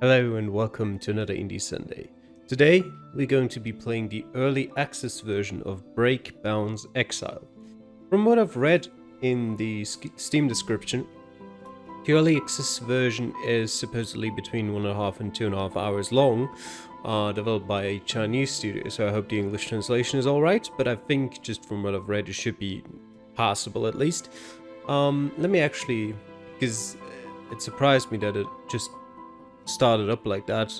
Hello and welcome to another Indie Sunday. Today we're going to be playing the early access version of Breakbound's Exile. From what I've read in the Steam description, the early access version is supposedly between 1.5 and 2.5 hours long, developed by a Chinese studio, so I hope the English translation is alright, but I think just from what I've read it should be passable at least. Let me actually, because it surprised me that it just started up like that,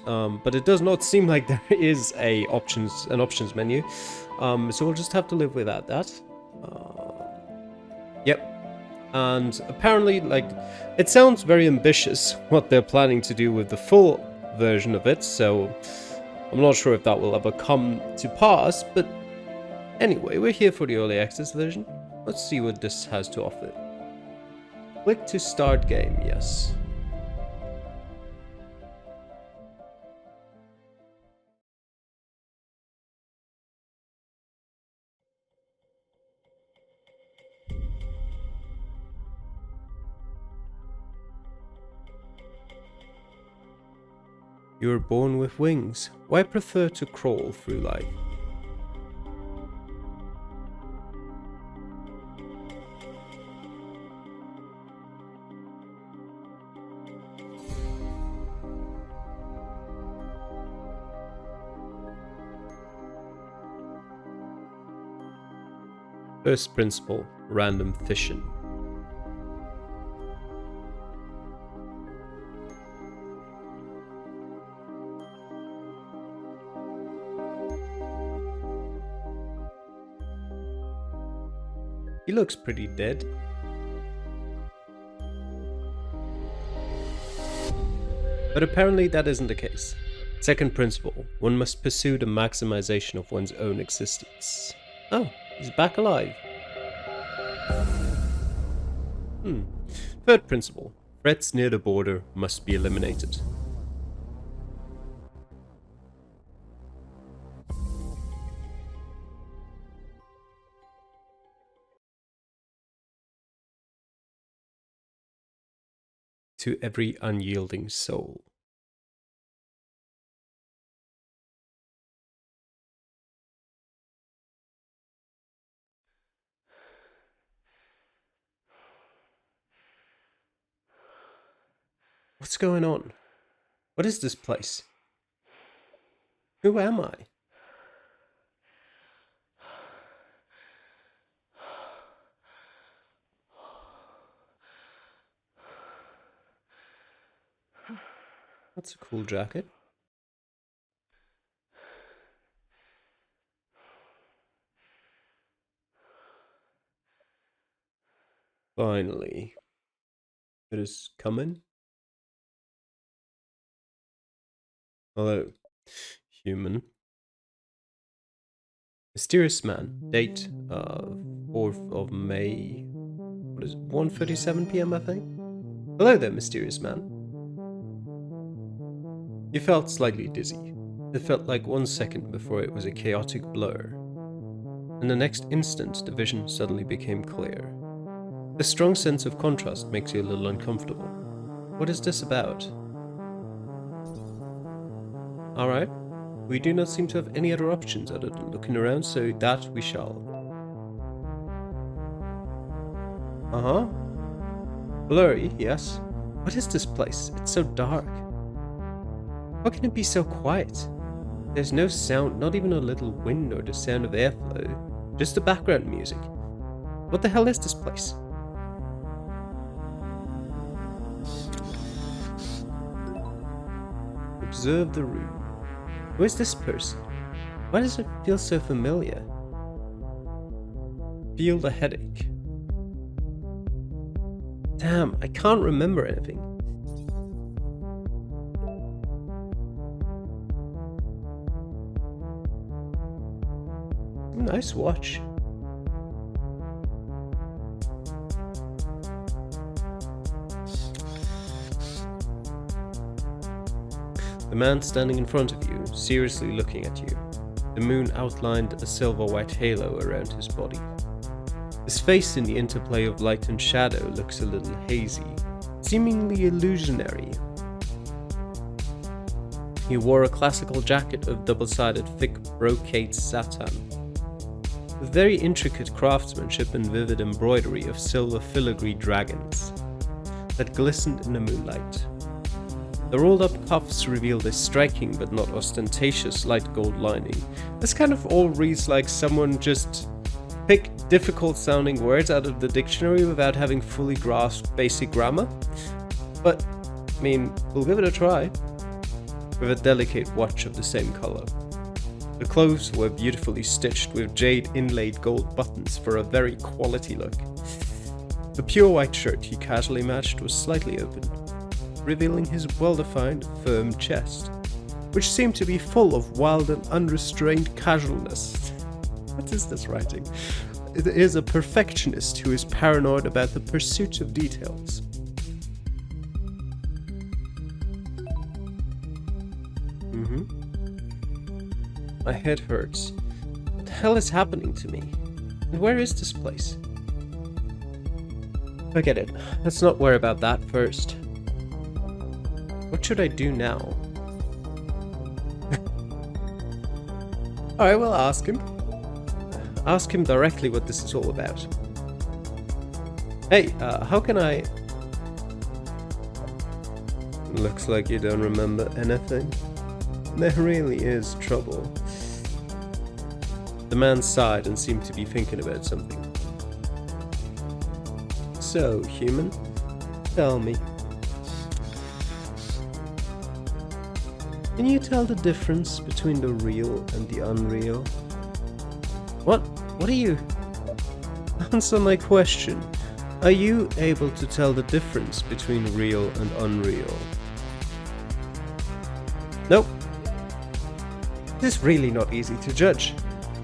but it does not seem like there is an options menu, so we'll just have to live without that. Yep. And apparently, it sounds very ambitious what they're planning to do with the full version of it, so I'm not sure if that will ever come to pass, but anyway, we're here for the early access version. Let's see what this has to offer. Click to start game, yes. You were born with wings. Why prefer to crawl through life? First principle, random fission. He looks pretty dead. But apparently that isn't the case. Second principle, one must pursue the maximization of one's own existence. Oh, he's back alive. Third principle, threats near the border must be eliminated. To every unyielding soul. What's going on? What is this place? Who am I? That's a cool jacket. Finally. It is coming. Hello, human. Mysterious man. Date, 4th of May. What is it? 1:37 p.m. I think? Hello there, mysterious man. You felt slightly dizzy. It felt like 1 second before it was a chaotic blur. In the next instant, the vision suddenly became clear. The strong sense of contrast makes you a little uncomfortable. What is this about? Alright. We do not seem to have any other options other than looking around, so that we shall. Uh-huh. Blurry, yes. What is this place? It's so dark. How can it be so quiet? There's no sound, not even a little wind or the sound of airflow. Just the background music. What the hell is this place? Observe the room. Who is this person? Why does it feel so familiar? Feel the headache. Damn, I can't remember anything. Nice watch. The man standing in front of you, seriously looking at you. The moon outlined a silver-white halo around his body. His face in the interplay of light and shadow looks a little hazy, seemingly illusionary. He wore a classical jacket of double-sided thick brocade satin, with very intricate craftsmanship and vivid embroidery of silver filigree dragons that glistened in the moonlight. The rolled-up cuffs revealed a striking but not ostentatious light gold lining. This kind of all reads like someone just picked difficult-sounding words out of the dictionary without having fully grasped basic grammar. But, I mean, we'll give it a try. With a delicate watch of the same color. The clothes were beautifully stitched with jade inlaid gold buttons for a very quality look. The pure white shirt he casually matched was slightly open, revealing his well-defined, firm chest, which seemed to be full of wild and unrestrained casualness. What is this writing? It is a perfectionist who is paranoid about the pursuit of details. My head hurts. What the hell is happening to me? And where is this place? Forget it. Let's not worry about that first. What should I do now? Alright, well, ask him. Ask him directly what this is all about. Hey, how can I... Looks like you don't remember anything. There really is trouble. The man sighed and seemed to be thinking about something. So, human, tell me. Can you tell the difference between the real and the unreal? What? What are you? Answer my question. Are you able to tell the difference between real and unreal? Nope. It is really not easy to judge.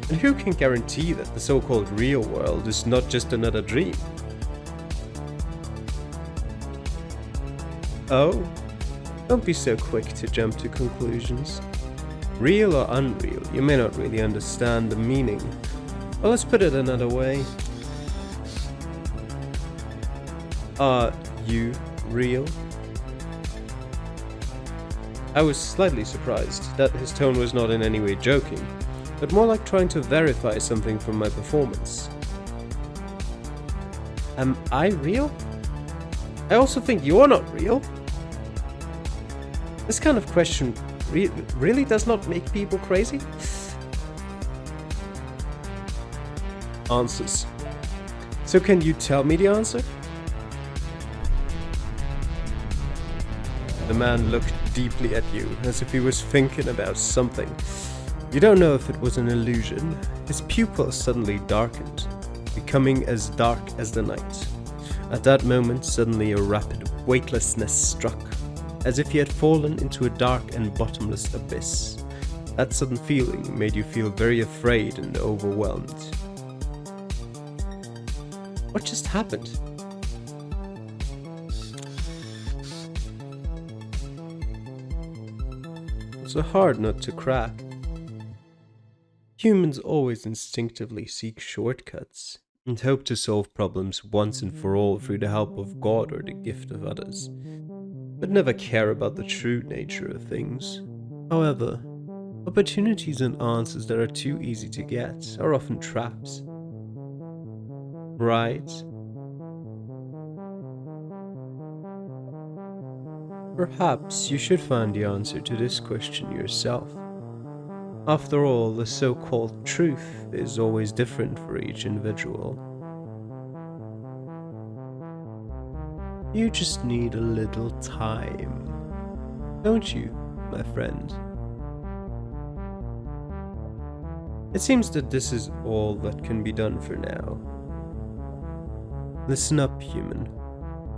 And who can guarantee that the so-called real world is not just another dream? Oh, don't be so quick to jump to conclusions. Real or unreal, you may not really understand the meaning. Well, let's put it another way. Are you real? I was slightly surprised that his tone was not in any way joking, but more like trying to verify something from my performance. Am I real? I also think you're not real. This kind of question really does not make people crazy. Answers. So can you tell me the answer? The man looked deeply at you, as if he was thinking about something. You don't know if it was an illusion. His pupils suddenly darkened, becoming as dark as the night. At that moment, suddenly a rapid weightlessness struck, as if he had fallen into a dark and bottomless abyss. That sudden feeling made you feel very afraid and overwhelmed. What just happened? It's a hard nut to crack. Humans always instinctively seek shortcuts and hope to solve problems once and for all through the help of God or the gift of others, but never care about the true nature of things. However, opportunities and answers that are too easy to get are often traps. Right? Perhaps you should find the answer to this question yourself. After all, the so-called truth is always different for each individual. You just need a little time, don't you, my friend? It seems that this is all that can be done for now. Listen up, human.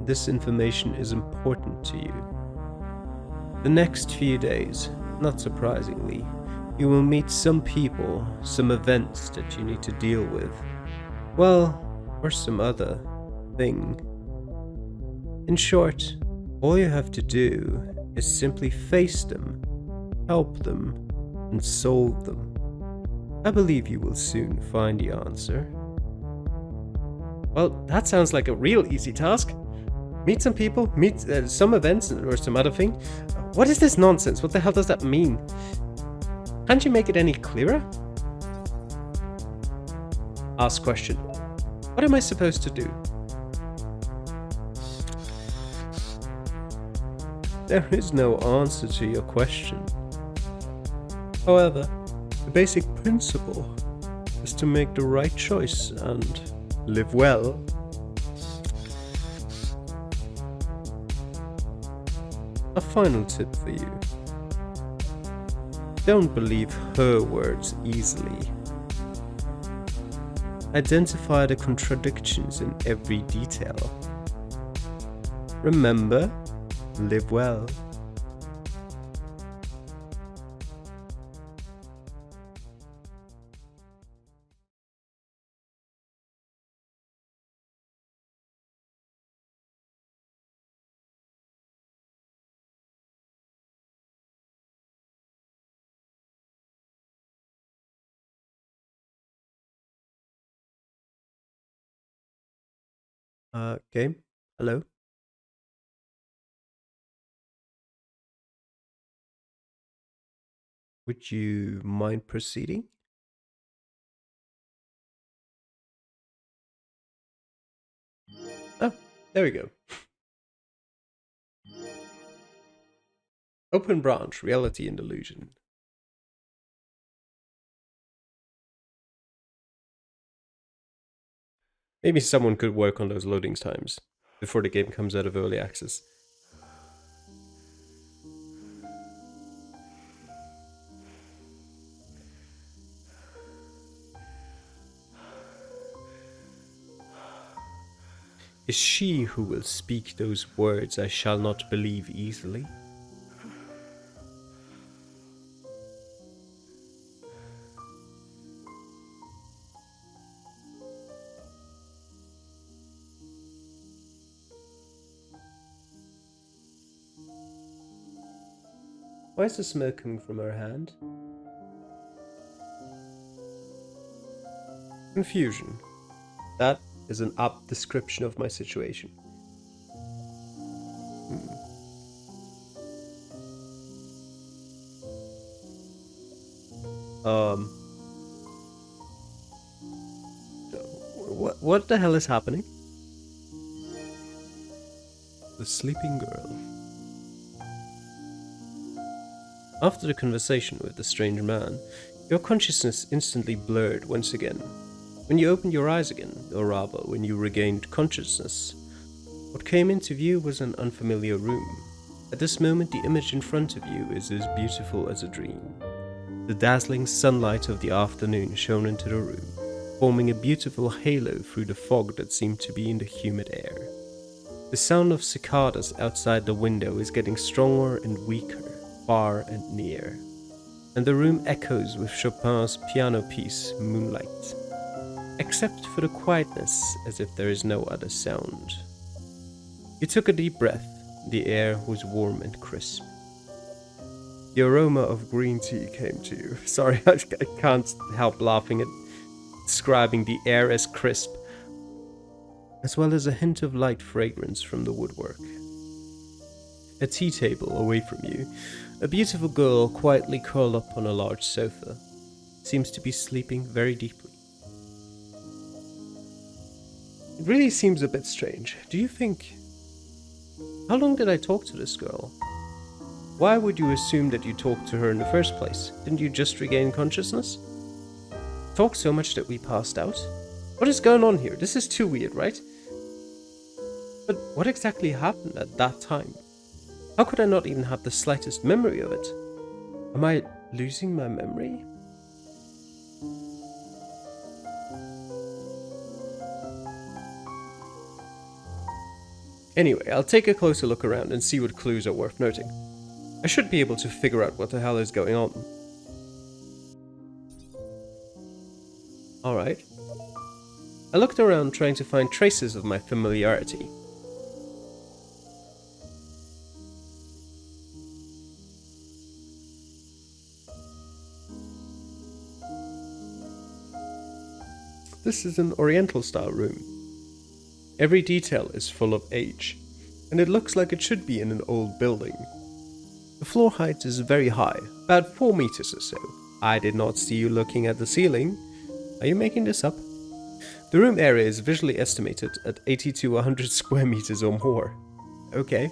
This information is important to you. The next few days, not surprisingly, you will meet some people, some events that you need to deal with. Well, or some other thing. In short, all you have to do is simply face them, help them, and solve them. I believe you will soon find the answer. Well, that sounds like a real easy task. Meet some people, meet some events or some other thing. What is this nonsense? What the hell does that mean? Can't you make it any clearer? Ask question. What am I supposed to do? There is no answer to your question. However, the basic principle is to make the right choice and live well. A final tip for you. Don't believe her words easily. Identify the contradictions in every detail. Remember, live well. Game? Hello? Would you mind proceeding? Oh, there we go. Open branch, reality and illusion. Maybe someone could work on those loading times before the game comes out of early access. Is she who will speak those words I shall not believe easily? Why is the smoke coming from her hand? Confusion. That is an apt description of my situation. What the hell is happening? The sleeping girl. After the conversation with the strange man, your consciousness instantly blurred once again. When you opened your eyes again, or rather, when you regained consciousness, what came into view was an unfamiliar room. At this moment, the image in front of you is as beautiful as a dream. The dazzling sunlight of the afternoon shone into the room, forming a beautiful halo through the fog that seemed to be in the humid air. The sound of cicadas outside the window is getting stronger and weaker, far and near, and the room echoes with Chopin's piano piece, Moonlight, except for the quietness, as if there is no other sound. You took a deep breath. The air was warm and crisp. The aroma of green tea came to you. Sorry, I can't help laughing at describing the air as crisp, as well as a hint of light fragrance from the woodwork. A tea table away from you, a beautiful girl quietly curled up on a large sofa, seems to be sleeping very deeply. It really seems a bit strange. Do you think... How long did I talk to this girl? Why would you assume that you talked to her in the first place? Didn't you just regain consciousness? Talk so much that we passed out? What is going on here? This is too weird, right? But what exactly happened at that time? How could I not even have the slightest memory of it? Am I losing my memory? Anyway, I'll take a closer look around and see what clues are worth noting. I should be able to figure out what the hell is going on. Alright. I looked around trying to find traces of my familiarity. This is an Oriental-style room. Every detail is full of age. and it looks like it should be in an old building. The floor height is very high, about 4 meters or so. I did not see you looking at the ceiling. Are you making this up? The room area is visually estimated at 80 to 100 square meters or more. Okay.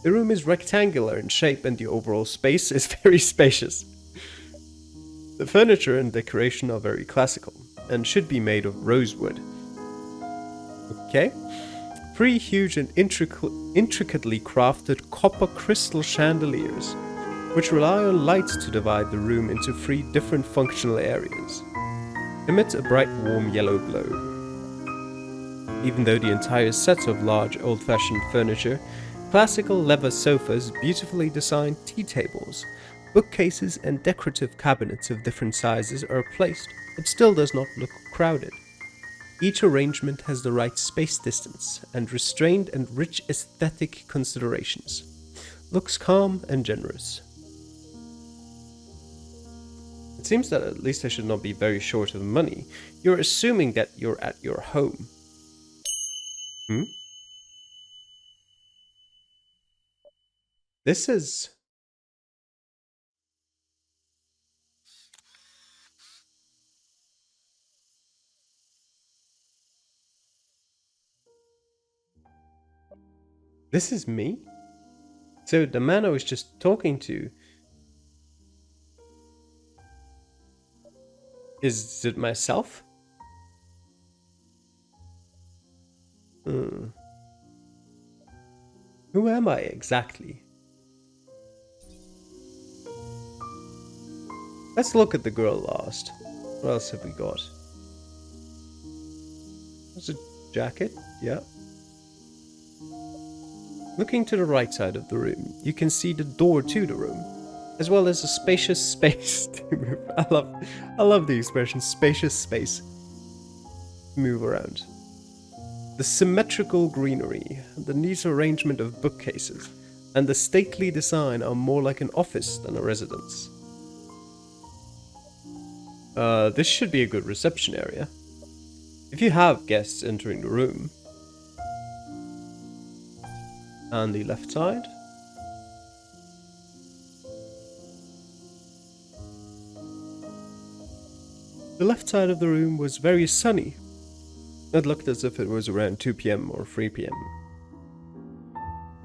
The room is rectangular in shape and the overall space is very spacious. The furniture and decoration are very classical and should be made of rosewood. Okay. 3 huge and intricately crafted copper crystal chandeliers, which rely on lights to divide the room into 3 different functional areas, emit a bright warm yellow glow. Even though the entire set of large old-fashioned furniture, classical leather sofas, beautifully designed tea tables, bookcases and decorative cabinets of different sizes are placed, it still does not look crowded. Each arrangement has the right space distance and restrained and rich aesthetic considerations. Looks calm and generous. It seems that at least I should not be very short of money. You're assuming that you're at your home. This is... This is me? So the man I was just talking to... Is it myself? Who am I exactly? Let's look at the girl last. What else have we got? There's a jacket, yeah. Looking to the right side of the room, you can see the door to the room, as well as a spacious space to move. I love the expression spacious space to move around. The symmetrical greenery, the neat arrangement of bookcases, and the stately design are more like an office than a residence. This should be a good reception area. If you have guests entering the room. And the left side. The left side of the room was very sunny. It looked as if it was around 2 p.m. or 3 p.m.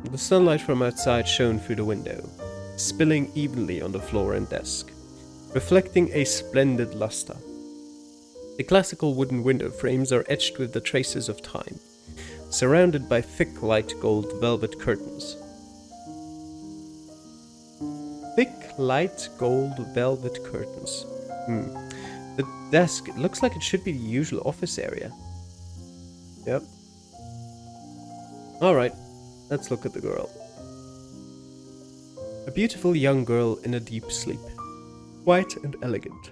The sunlight from outside shone through the window, spilling evenly on the floor and desk, reflecting a splendid luster. The classical wooden window frames are etched with the traces of time, surrounded by thick light gold velvet curtains. Thick light gold velvet curtains. The desk, it looks like it should be the usual office area. Yep. Alright, let's look at the girl. A beautiful young girl in a deep sleep. White and elegant,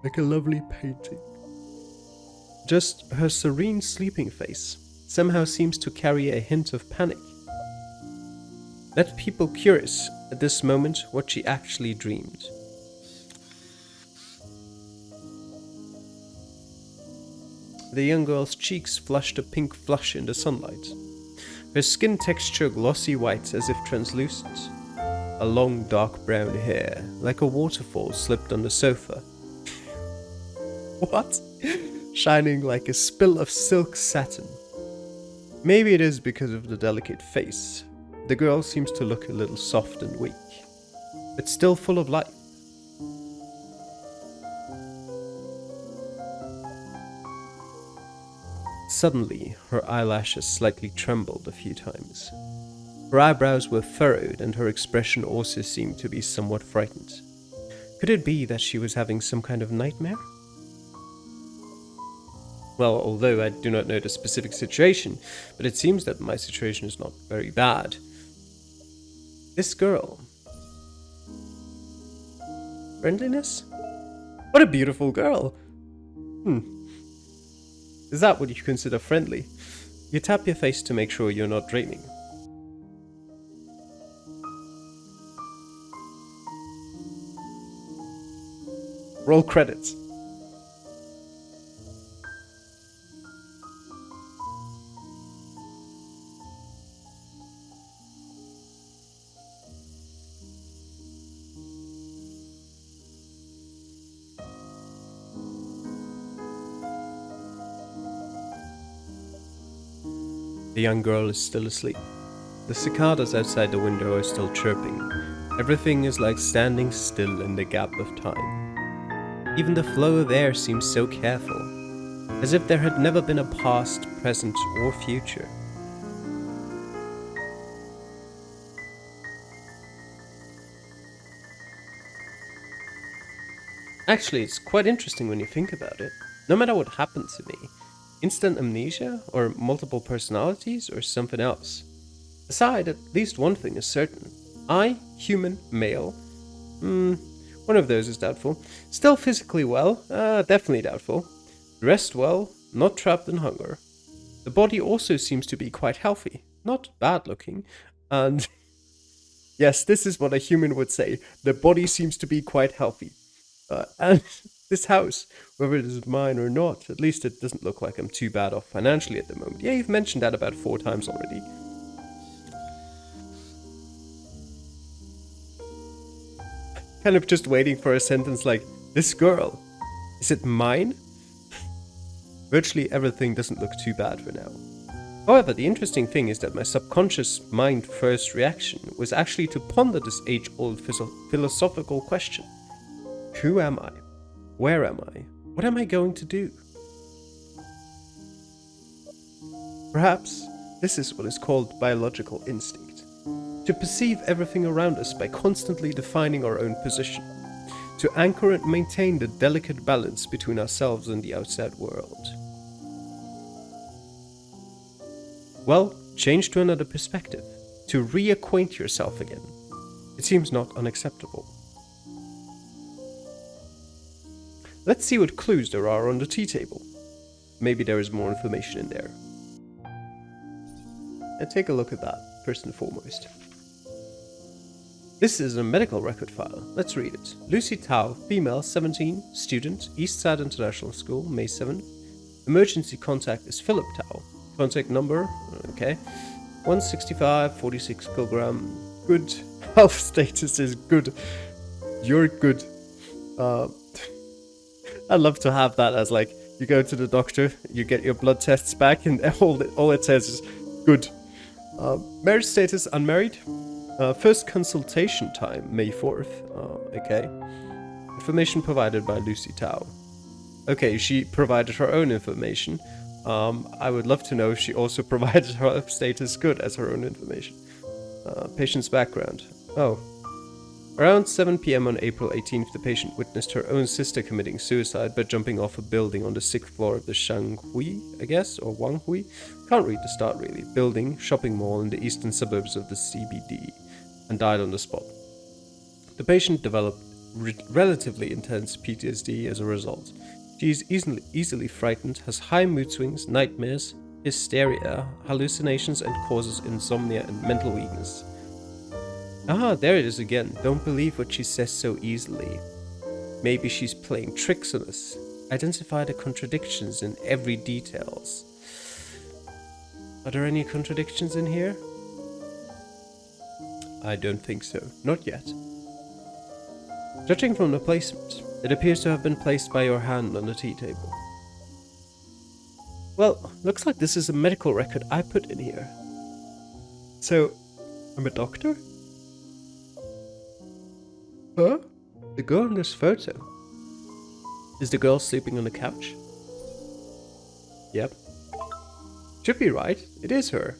like a lovely painting. Just her serene sleeping face somehow seems to carry a hint of panic. Let people curious at this moment what she actually dreamed. The young girl's cheeks flushed a pink flush in the sunlight. Her skin texture glossy white as if translucent. A long dark brown hair, like a waterfall, slipped on the sofa. What? Shining like a spill of silk satin. Maybe it is because of the delicate face. The girl seems to look a little soft and weak, but still full of life. Suddenly, her eyelashes slightly trembled a few times. Her eyebrows were furrowed and her expression also seemed to be somewhat frightened. Could it be that she was having some kind of nightmare? Well, although I do not know the specific situation, but it seems that my situation is not very bad. This girl. Friendliness? What a beautiful girl! Is that what you consider friendly? You tap your face to make sure you're not dreaming. Roll credits. The young girl is still asleep. The cicadas outside the window are still chirping. Everything is like standing still in the gap of time. Even the flow of air seems so careful, as if there had never been a past, present, or future. Actually, it's quite interesting when you think about it. No matter what happened to me, instant amnesia, or multiple personalities, or something else. Aside, at least one thing is certain. I, human, male, one of those is doubtful. Still physically well, definitely doubtful. Dressed well, not trapped in hunger. The body also seems to be quite healthy, not bad looking, and yes, this is what a human would say. The body seems to be quite healthy. And this house, whether it is mine or not, at least it doesn't look like I'm too bad off financially at the moment. Yeah, you've mentioned that about 4 times already. Kind of just waiting for a sentence like, this girl, is it mine? Virtually everything doesn't look too bad for now. However, the interesting thing is that my subconscious mind first reaction was actually to ponder this age-old philosophical question. Who am I? Where am I? What am I going to do? Perhaps this is what is called biological instinct. To perceive everything around us by constantly defining our own position. To anchor and maintain the delicate balance between ourselves and the outside world. Well, change to another perspective. To reacquaint yourself again. It seems not unacceptable. Let's see what clues there are on the tea table. Maybe there is more information in there. And take a look at that, first and foremost. This is a medical record file. Let's read it. Lucy Tao, female, 17, student, Eastside International School, May 7th. Emergency contact is Philip Tao. Contact number, okay. 165, 46 kilogram. Good. Health status is good. You're good. I'd love to have that as like, you go to the doctor, you get your blood tests back, and all it says is good. Marriage status, unmarried. First consultation time, May 4th. Okay. Information provided by Lucy Tao. Okay, she provided her own information. I would love to know if she also provided her status good as her own information. Patient's background. Oh. Around 7 p.m. on April 18th, the patient witnessed her own sister committing suicide by jumping off a building on the 6th floor of the Shanghui, I guess, or Wanghui? Can't read the start really. Building, shopping mall in the eastern suburbs of the CBD, and died on the spot. The patient developed relatively intense PTSD as a result. She is easily frightened, has high mood swings, nightmares, hysteria, hallucinations, and causes insomnia and mental weakness. Ah, there it is again. Don't believe what she says so easily. Maybe she's playing tricks on us. Identify the contradictions in every details. Are there any contradictions in here? I don't think so. Not yet. Judging from the placement, it appears to have been placed by your hand on the tea table. Well, looks like this is a medical record I put in here. So, I'm a doctor? Huh? The girl in this photo. Is the girl sleeping on the couch? Yep. Should be right. It is her.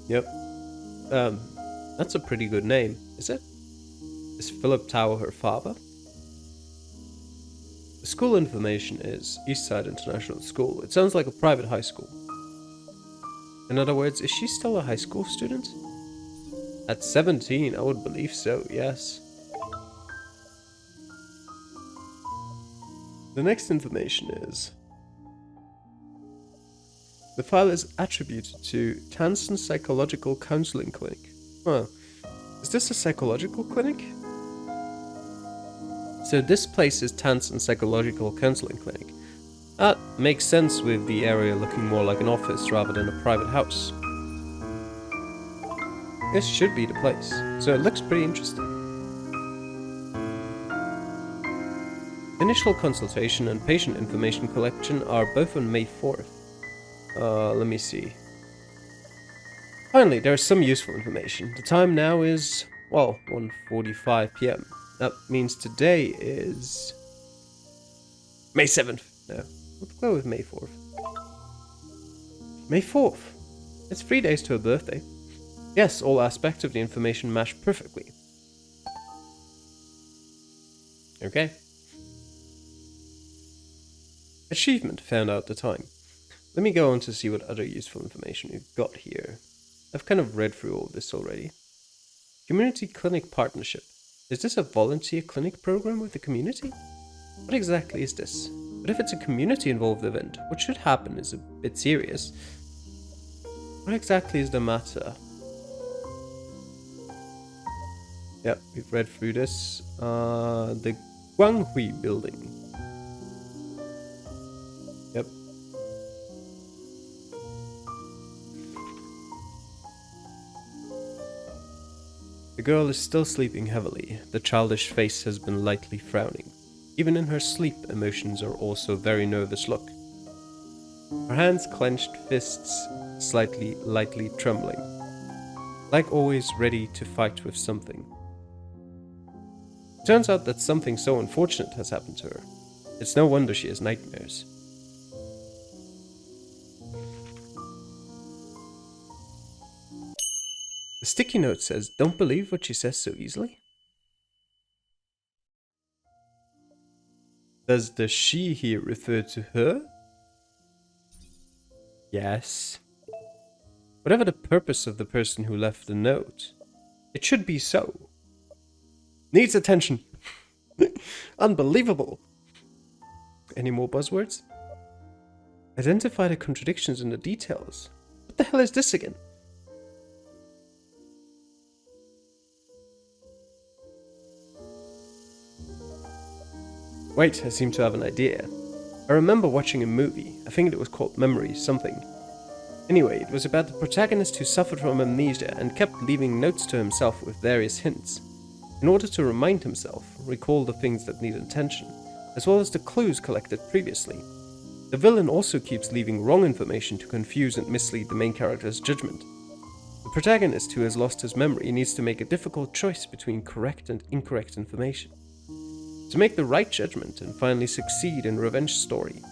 Yep. That's a pretty good name, is it? Is Philip Tao her father? The school information is Eastside International School. It sounds like a private high school. In other words, is she still a high school student? At 17, I would believe so, yes. The next information is... The file is attributed to Tansen Psychological Counseling Clinic. Huh. Is this a psychological clinic? So this place is Tansen Psychological Counseling Clinic. That makes sense with the area looking more like an office rather than a private house. This should be the place, so it looks pretty interesting. Initial consultation and patient information collection are both on May 4th. Let me see. Finally, there is some useful information. The time now is, well, 1:45 p.m. That means today is May 7th. No, let's go with May 4th. May 4th. It's 3 days to her birthday. Yes, all aspects of the information match perfectly. Okay. Achievement found out the time. Let me go on to see what other useful information we've got here. I've kind of read through all this already. Community Clinic Partnership. Is this a volunteer clinic program with the community? What exactly is this? But if it's a community-involved event, what should happen is a bit serious. What exactly is the matter? Yep, we've read through this. The Guanghui building. Yep. The girl is still sleeping heavily. The childish face has been lightly frowning. Even in her sleep, emotions are also very nervous look. Her hands clenched, fists lightly trembling. Like always ready to fight with something. It turns out that something so unfortunate has happened to her. It's no wonder she has nightmares. The sticky note says, "Don't believe what she says so easily." Does the she here refer to her? Yes. Whatever the purpose of the person who left the note, it should be so. Needs attention. Unbelievable. Any more buzzwords? Identify the contradictions in the details. What the hell is this again? Wait, I seem to have an idea. I remember watching a movie, I think it was called Memory something. Anyway, it was about the protagonist who suffered from amnesia and kept leaving notes to himself with various hints, in order to remind himself, recall the things that need attention, as well as the clues collected previously. The villain also keeps leaving wrong information to confuse and mislead the main character's judgment. The protagonist who has lost his memory needs to make a difficult choice between correct and incorrect information, to make the right judgment and finally succeed in revenge story.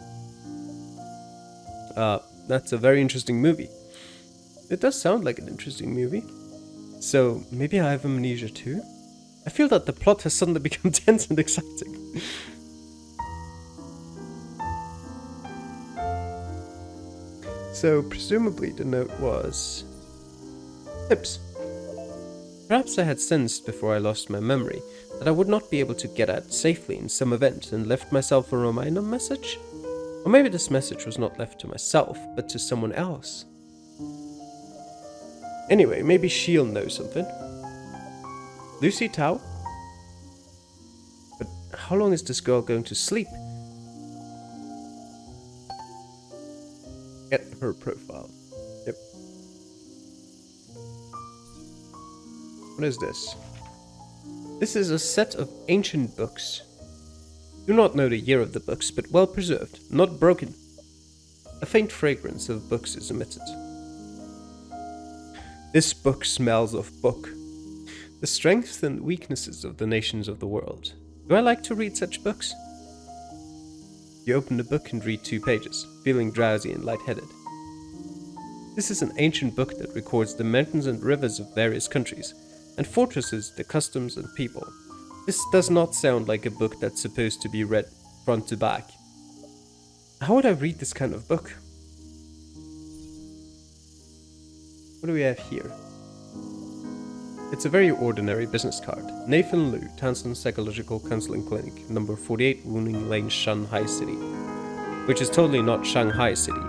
That's a very interesting movie. It does sound like an interesting movie. So, maybe I have amnesia too? I feel that the plot has suddenly become tense and exciting. So, presumably the note was... tips. Perhaps I had sensed before I lost my memory that I would not be able to get out safely in some event and left myself a reminder message? Or maybe this message was not left to myself, but to someone else. Anyway, maybe she'll know something. Lucy Tao? But how long is this girl going to sleep? Get her profile. Yep. What is this? This is a set of ancient books. Do not know the year of the books, but well preserved, not broken. A faint fragrance of books is emitted. This book smells of book. The strengths and weaknesses of the nations of the world. Do I like to read such books? You open the book and read 2 pages, feeling drowsy and lightheaded. This is an ancient book that records the mountains and rivers of various countries, and fortresses, the customs and people. This does not sound like a book that's supposed to be read front to back. How would I read this kind of book? What do we have here? It's a very ordinary business card. Nathan Liu, Tansen Psychological Counseling Clinic, number 48 Wuning Lane, Shanghai City. Which is totally not Shanghai City.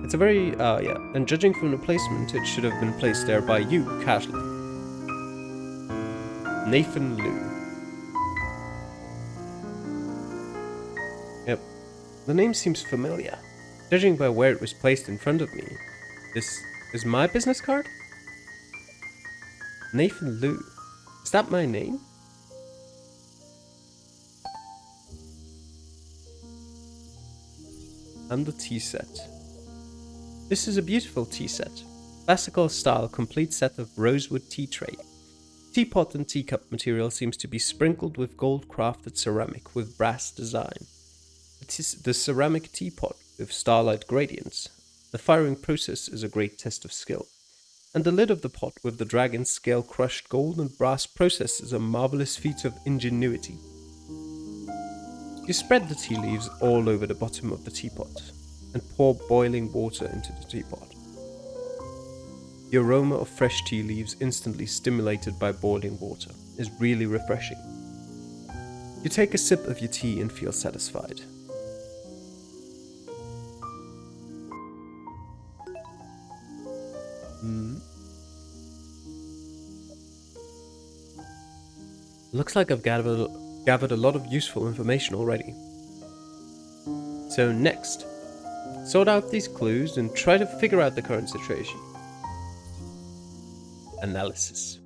It's a very, and judging from the placement, it should have been placed there by you, casually. Nathan Liu. Yep. The name seems familiar. Judging by where it was placed in front of me. This is my business card? Nathan Liu. Is that my name? and the tea set. This is a beautiful tea set. Classical style complete set of rosewood tea tray. Teapot and teacup material seems to be sprinkled with gold crafted ceramic with brass design. The ceramic teapot with starlight gradients. The firing process is a great test of skill. And the lid of the pot with the dragon scale crushed gold and brass process is a marvelous feat of ingenuity. You spread the tea leaves all over the bottom of the teapot and pour boiling water into the teapot. The aroma of fresh tea leaves instantly stimulated by boiling water is really refreshing. You take a sip of your tea and feel satisfied. Looks like I've gathered a lot of useful information already. So next, sort out these clues and try to figure out the current situation. Analysis.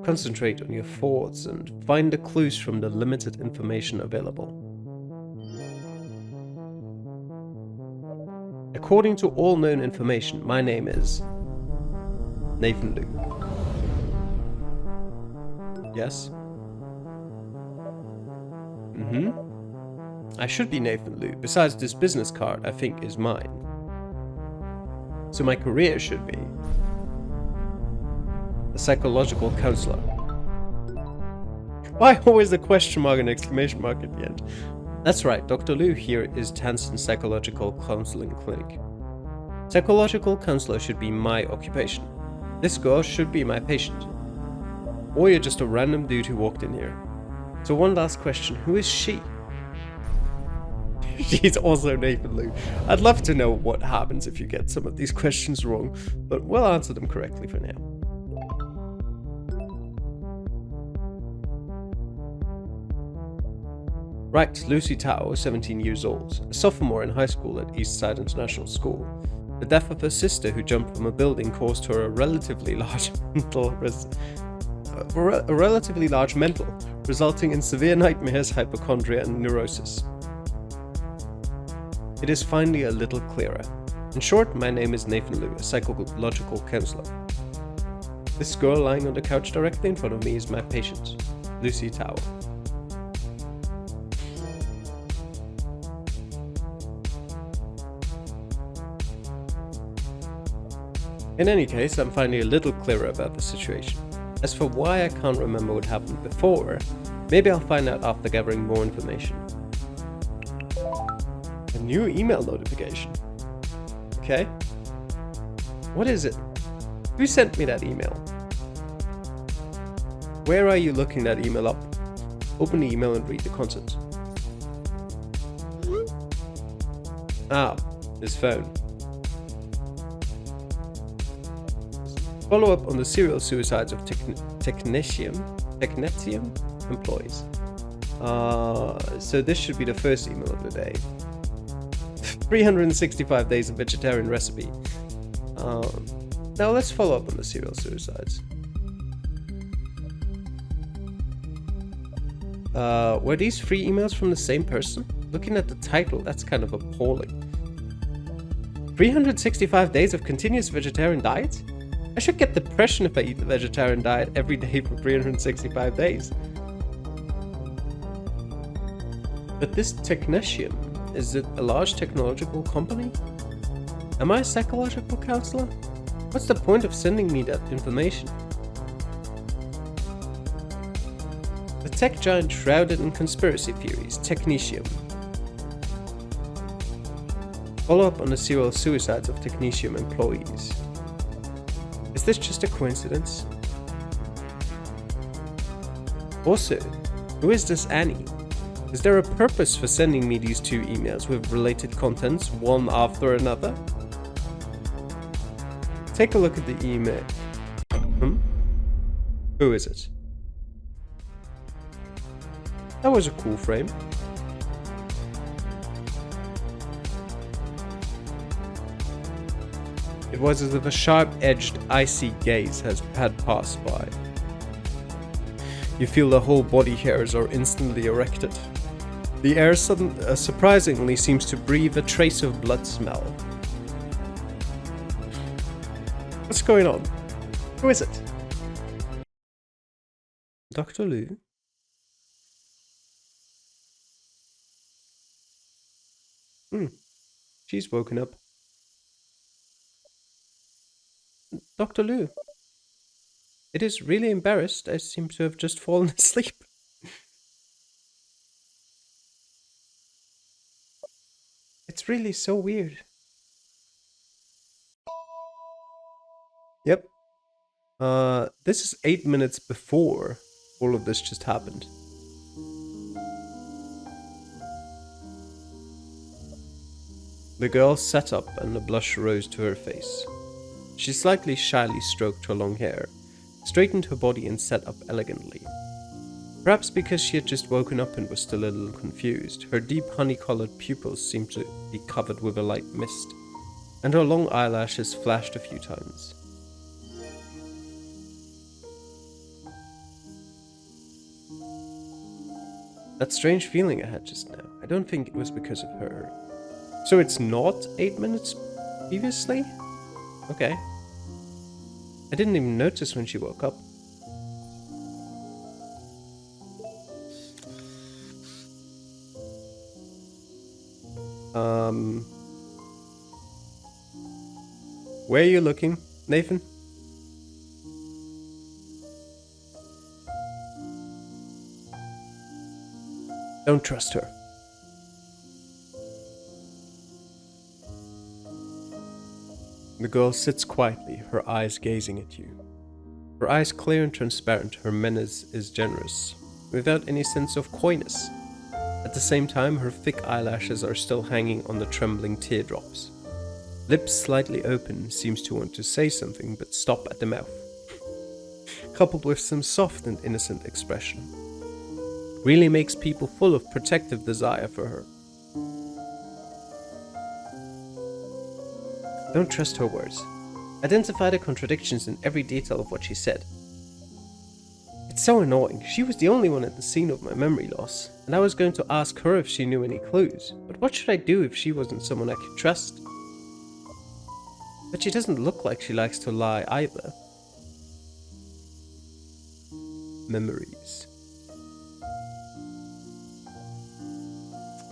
Concentrate on your thoughts and find the clues from the limited information available. According to all known information, my name is Nathan Liu. Yes? I should be Nathan Liu. Besides, this business card I think is mine. So my career should be a psychological counselor. Why always a question mark and exclamation mark at the end? That's right, Dr. Liu here is Tansen Psychological Counseling Clinic. Psychological counselor should be my occupation. This girl should be my patient. Or you're just a random dude who walked in here. So one last question, who is she? She's also Nathan Liu. I'd love to know what happens if you get some of these questions wrong, but we'll answer them correctly for now. Right, Lucy Tao, 17 years old, a sophomore in high school at Eastside International School. The death of her sister who jumped from a building caused her a relatively large mental, resulting in severe nightmares, hypochondria, and neurosis. It is finally a little clearer. In short, my name is Nathan Liu, a psychological counselor. This girl lying on the couch directly in front of me is my patient, Lucy Tao. In any case, I'm finally a little clearer about the situation. As for why I can't remember what happened before, maybe I'll find out after gathering more information. A new email notification. Okay. What is it? Who sent me that email? Where are you looking that email up? Open the email and read the content. Ah, his phone. Follow up on the serial suicides of Technetium employees. So this should be the first email of the day. 365 days of vegetarian recipe. Now let's follow up on the serial suicides. Were these 3 emails from the same person? Looking at the title, that's kind of appalling. 365 days of continuous vegetarian diet? I should get depression if I eat the vegetarian diet every day for 365 days. But this Technetium, is it a large technological company? Am I a psychological counselor? What's the point of sending me that information? The tech giant shrouded in conspiracy theories, Technetium. Follow up on the serial suicides of Technetium employees. Is this just a coincidence? Also, who is this Annie? Is there a purpose for sending me these 2 emails with related contents, one after another? Take a look at the email. Who is it? That was a cool frame. It was as if a sharp-edged, icy gaze had passed by. You feel the whole body hairs are instantly erected. The air surprisingly seems to breathe a trace of blood smell. What's going on? Who is it? Dr. Liu? She's woken up. Dr. Liu. It is really embarrassed. I seem to have just fallen asleep. It's really so weird. Yep. This is 8 minutes before all of this just happened. The girl sat up and a blush rose to her face. She slightly shyly stroked her long hair, straightened her body and sat up elegantly. Perhaps because she had just woken up and was still a little confused, her deep honey-colored pupils seemed to be covered with a light mist, and her long eyelashes flashed a few times. That strange feeling I had just now, I don't think it was because of her. So it's not 8 minutes previously? Okay. I didn't even notice when she woke up. Where are you looking, Nathan? Don't trust her. The girl sits quietly, her eyes gazing at you. Her eyes clear and transparent, her menace is generous, without any sense of coyness. At the same time, her thick eyelashes are still hanging on the trembling teardrops. Lips slightly open, seems to want to say something, but stop at the mouth. Coupled with some soft and innocent expression. Really makes people full of protective desire for her. Don't trust her words. Identify the contradictions in every detail of what she said. It's so annoying. She was the only one at the scene of my memory loss, and I was going to ask her if she knew any clues. But what should I do if she wasn't someone I could trust? But she doesn't look like she likes to lie either. Memories.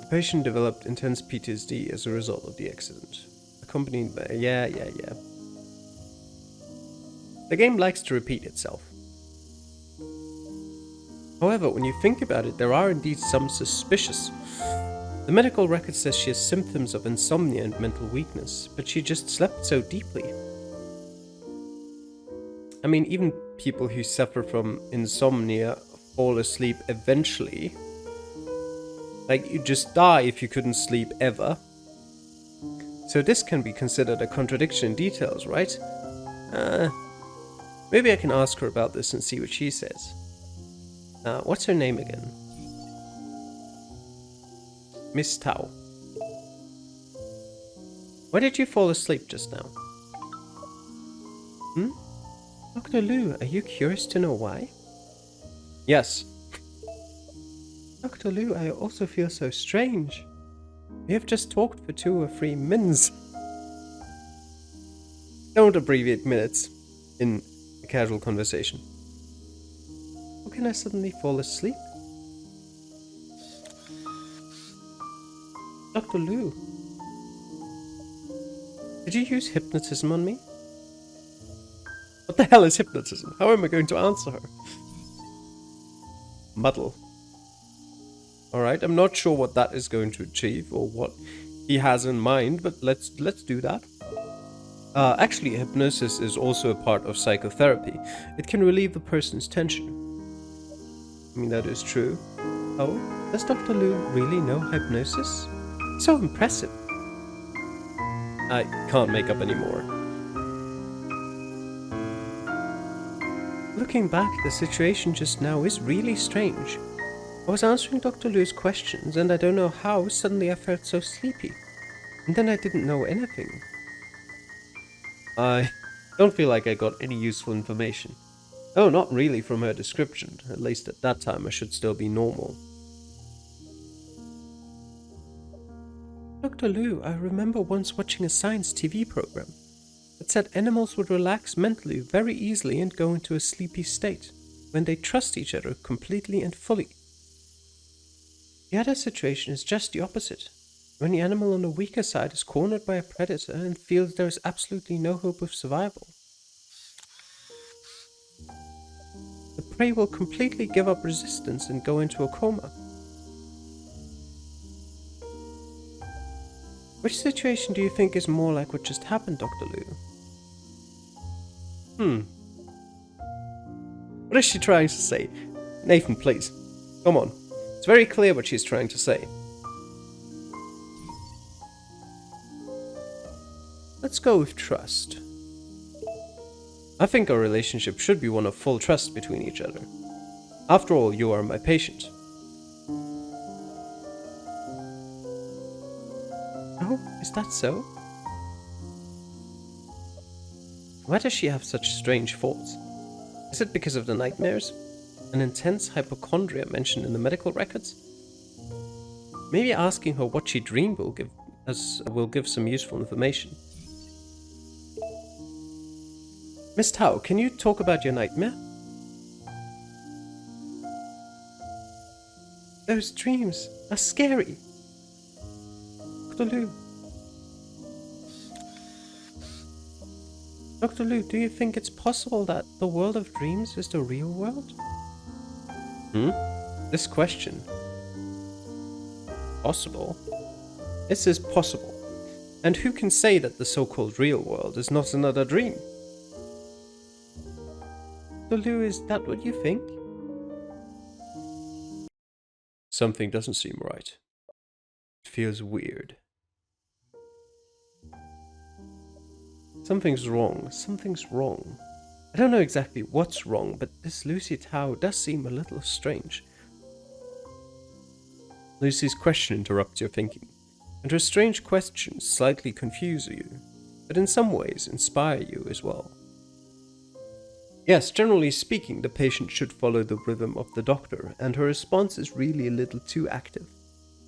The patient developed intense PTSD as a result of the accident. Accompanied by... Yeah. The game likes to repeat itself. However, when you think about it, there are indeed some suspicious. The medical record says she has symptoms of insomnia and mental weakness, but she just slept so deeply. I mean, even people who suffer from insomnia fall asleep eventually. Like, you just die if you couldn't sleep ever. So this can be considered a contradiction in details, right? Maybe I can ask her about this and see what she says. What's her name again? Miss Tao. Why did you fall asleep just now? Dr. Liu, are you curious to know why? Yes. Dr. Liu, I also feel so strange. We have just talked for 2 or 3 minutes. Don't abbreviate minutes in a casual conversation. How can I suddenly fall asleep? Dr. Liu, did you use hypnotism on me? What the hell is hypnotism? How am I going to answer her? Muddle. Alright, I'm not sure what that is going to achieve or what he has in mind, but let's do that. Actually, hypnosis is also a part of psychotherapy. It can relieve the person's tension. I mean, that is true. Oh, does Dr. Liu really know hypnosis? So impressive. I can't make up anymore. Looking back, the situation just now is really strange. I was answering Dr. Liu's questions, and I don't know how suddenly I felt so sleepy. And then I didn't know anything. I don't feel like I got any useful information. Oh, not really from her description. At least at that time I should still be normal. Dr. Liu, I remember once watching a science TV program that said animals would relax mentally very easily and go into a sleepy state when they trust each other completely and fully. The other situation is just the opposite. When the animal on the weaker side is cornered by a predator and feels there is absolutely no hope of survival, the prey will completely give up resistance and go into a coma. Which situation do you think is more like what just happened, Dr. Liu? What is she trying to say? Nathan, please. Come on. It's very clear what she's trying to say. Let's go with trust. I think our relationship should be one of full trust between each other. After all, you are my patient. Oh, is that so? Why does she have such strange thoughts? Is it because of the nightmares? An intense hypochondria mentioned in the medical records? Maybe asking her what she dreamed will give some useful information. Miss Tao, can you talk about your nightmare? Those dreams are scary. Dr. Liu. Dr. Liu, do you think it's possible that the world of dreams is the real world? This question. Possible? This is possible. And who can say that the so-called real world is not another dream? Dr. Liu, is that what you think? Something doesn't seem right. It feels weird. Something's wrong. Something's wrong. I don't know exactly what's wrong, but this Lucy Tao does seem a little strange. Lucy's question interrupts your thinking, and her strange questions slightly confuse you, but in some ways inspire you as well. Yes, generally speaking, the patient should follow the rhythm of the doctor, and her response is really a little too active.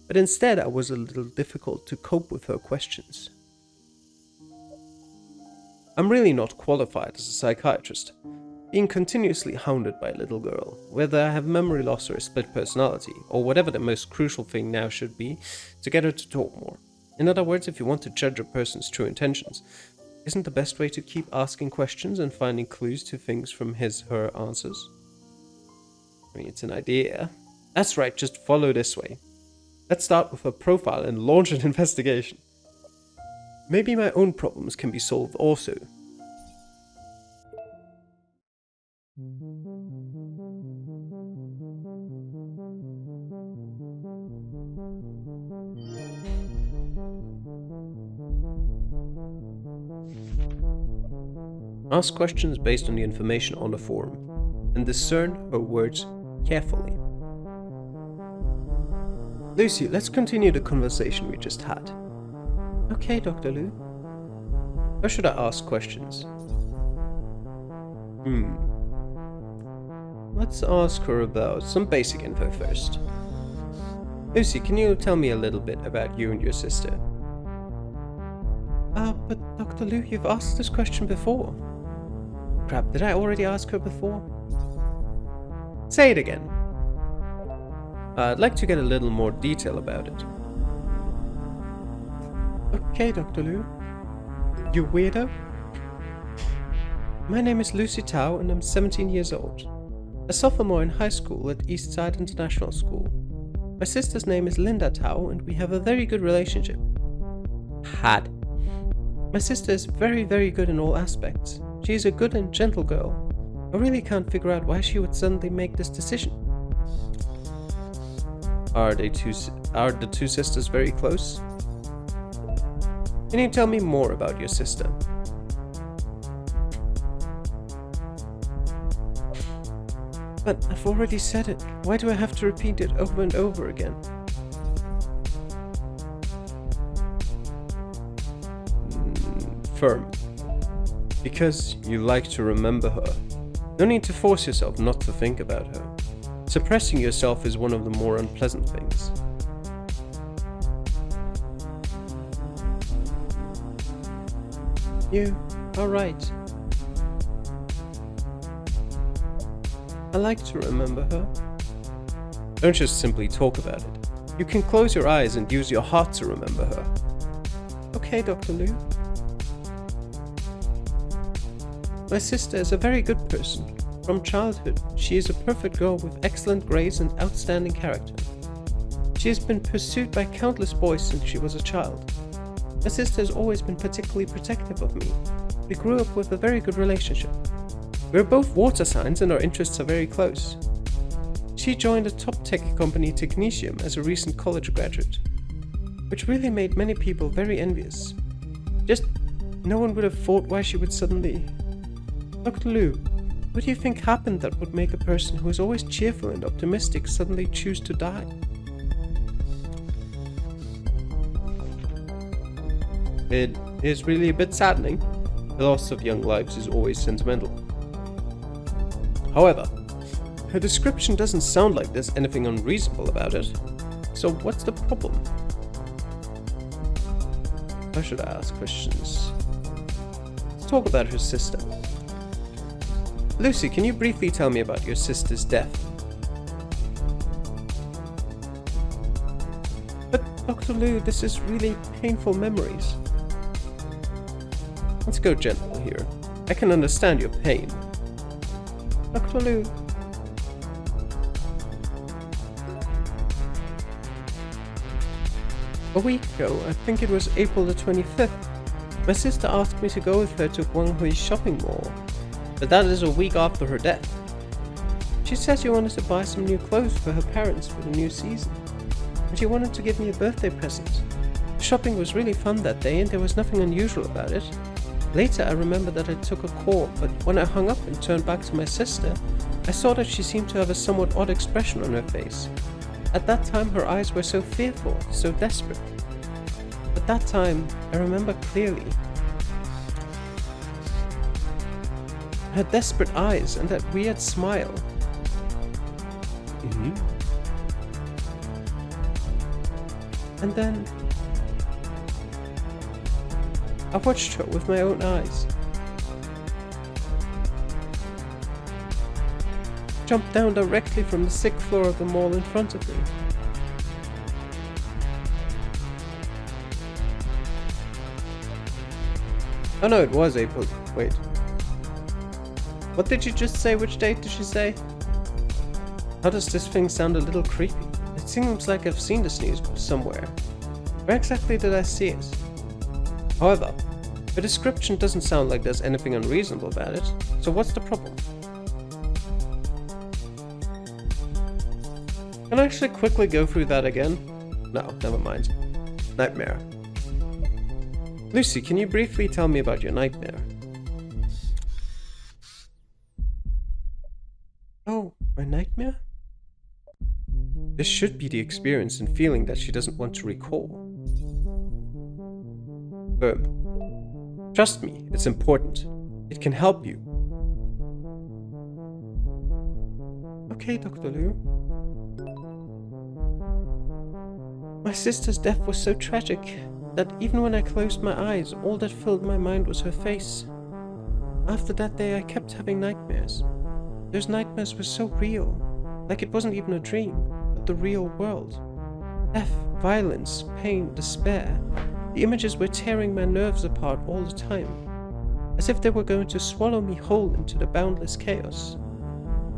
But instead, I was a little difficult to cope with her questions. I'm really not qualified as a psychiatrist, being continuously hounded by a little girl, whether I have memory loss or a split personality, or whatever the most crucial thing now should be, to get her to talk more. In other words, if you want to judge a person's true intentions, isn't the best way to keep asking questions and finding clues to things from her answers? I mean, it's an idea. That's right, just follow this way. Let's start with her profile and launch an investigation. Maybe my own problems can be solved also. Ask questions based on the information on the forum, and discern her words carefully. Lucy, let's continue the conversation we just had. Okay, Dr. Liu. Or should I ask questions? Let's ask her about some basic info first. Lucy, can you tell me a little bit about you and your sister? But Dr. Liu, you've asked this question before. Crap, did I already ask her before? Say it again. I'd like to get a little more detail about it. Okay, Dr. Liu. You weirdo? My name is Lucy Tao and I'm 17 years old. A sophomore in high school at Eastside International School. My sister's name is Linda Tao and we have a very good relationship. Had. My sister is very, very good in all aspects. She is a good and gentle girl. I really can't figure out why she would suddenly make this decision. Are the two sisters very close? Can you tell me more about your sister? But I've already said it. Why do I have to repeat it over and over again? Firm. Because you like to remember her. No need to force yourself not to think about her. Suppressing yourself is one of the more unpleasant things. You are right. I like to remember her. Don't just simply talk about it. You can close your eyes and use your heart to remember her. Okay, Dr. Liu. My sister is a very good person. From childhood, she is a perfect girl with excellent grades and outstanding character. She has been pursued by countless boys since she was a child. My sister has always been particularly protective of me. We grew up with a very good relationship. We are both water signs and our interests are very close. She joined a top tech company Technetium as a recent college graduate, which really made many people very envious. Just no one would have thought why she would suddenly... Dr. Liu, what do you think happened that would make a person who is always cheerful and optimistic suddenly choose to die? It is really a bit saddening. The loss of young lives is always sentimental. However, her description doesn't sound like there's anything unreasonable about it. So what's the problem? How should I ask questions? Let's talk about her sister. Lucy, can you briefly tell me about your sister's death? But Dr. Liu, this is really painful memories. Let's go gentle here. I can understand your pain. Dr. Liu. A week ago, I think it was April the 25th, my sister asked me to go with her to Guanghui shopping mall, but that is a week after her death. She said she wanted to buy some new clothes for her parents for the new season, and she wanted to give me a birthday present. The shopping was really fun that day and there was nothing unusual about it. Later I remember that I took a call, but when I hung up and turned back to my sister, I saw that she seemed to have a somewhat odd expression on her face. At that time her eyes were so fearful, so desperate. At that time, I remember clearly her desperate eyes and that weird smile. And then I watched her with my own eyes. Jumped down directly from the 6th floor of the mall in front of me. Oh no, it was April. Wait. What did you just say? Which date did she say? How does this thing sound a little creepy? It seems like I've seen this news somewhere. Where exactly did I see it? However, the description doesn't sound like there's anything unreasonable about it, so what's the problem? Can I actually quickly go through that again? No, never mind. Nightmare. Lucy, can you briefly tell me about your nightmare? Oh, my nightmare? This should be the experience and feeling that she doesn't want to recall. Boom. Trust me, it's important. It can help you. Okay, Dr. Liu. My sister's death was so tragic that even when I closed my eyes, all that filled my mind was her face. After that day, I kept having nightmares. Those nightmares were so real, like it wasn't even a dream, but the real world. Death, violence, pain, despair. The images were tearing my nerves apart all the time, as if they were going to swallow me whole into the boundless chaos.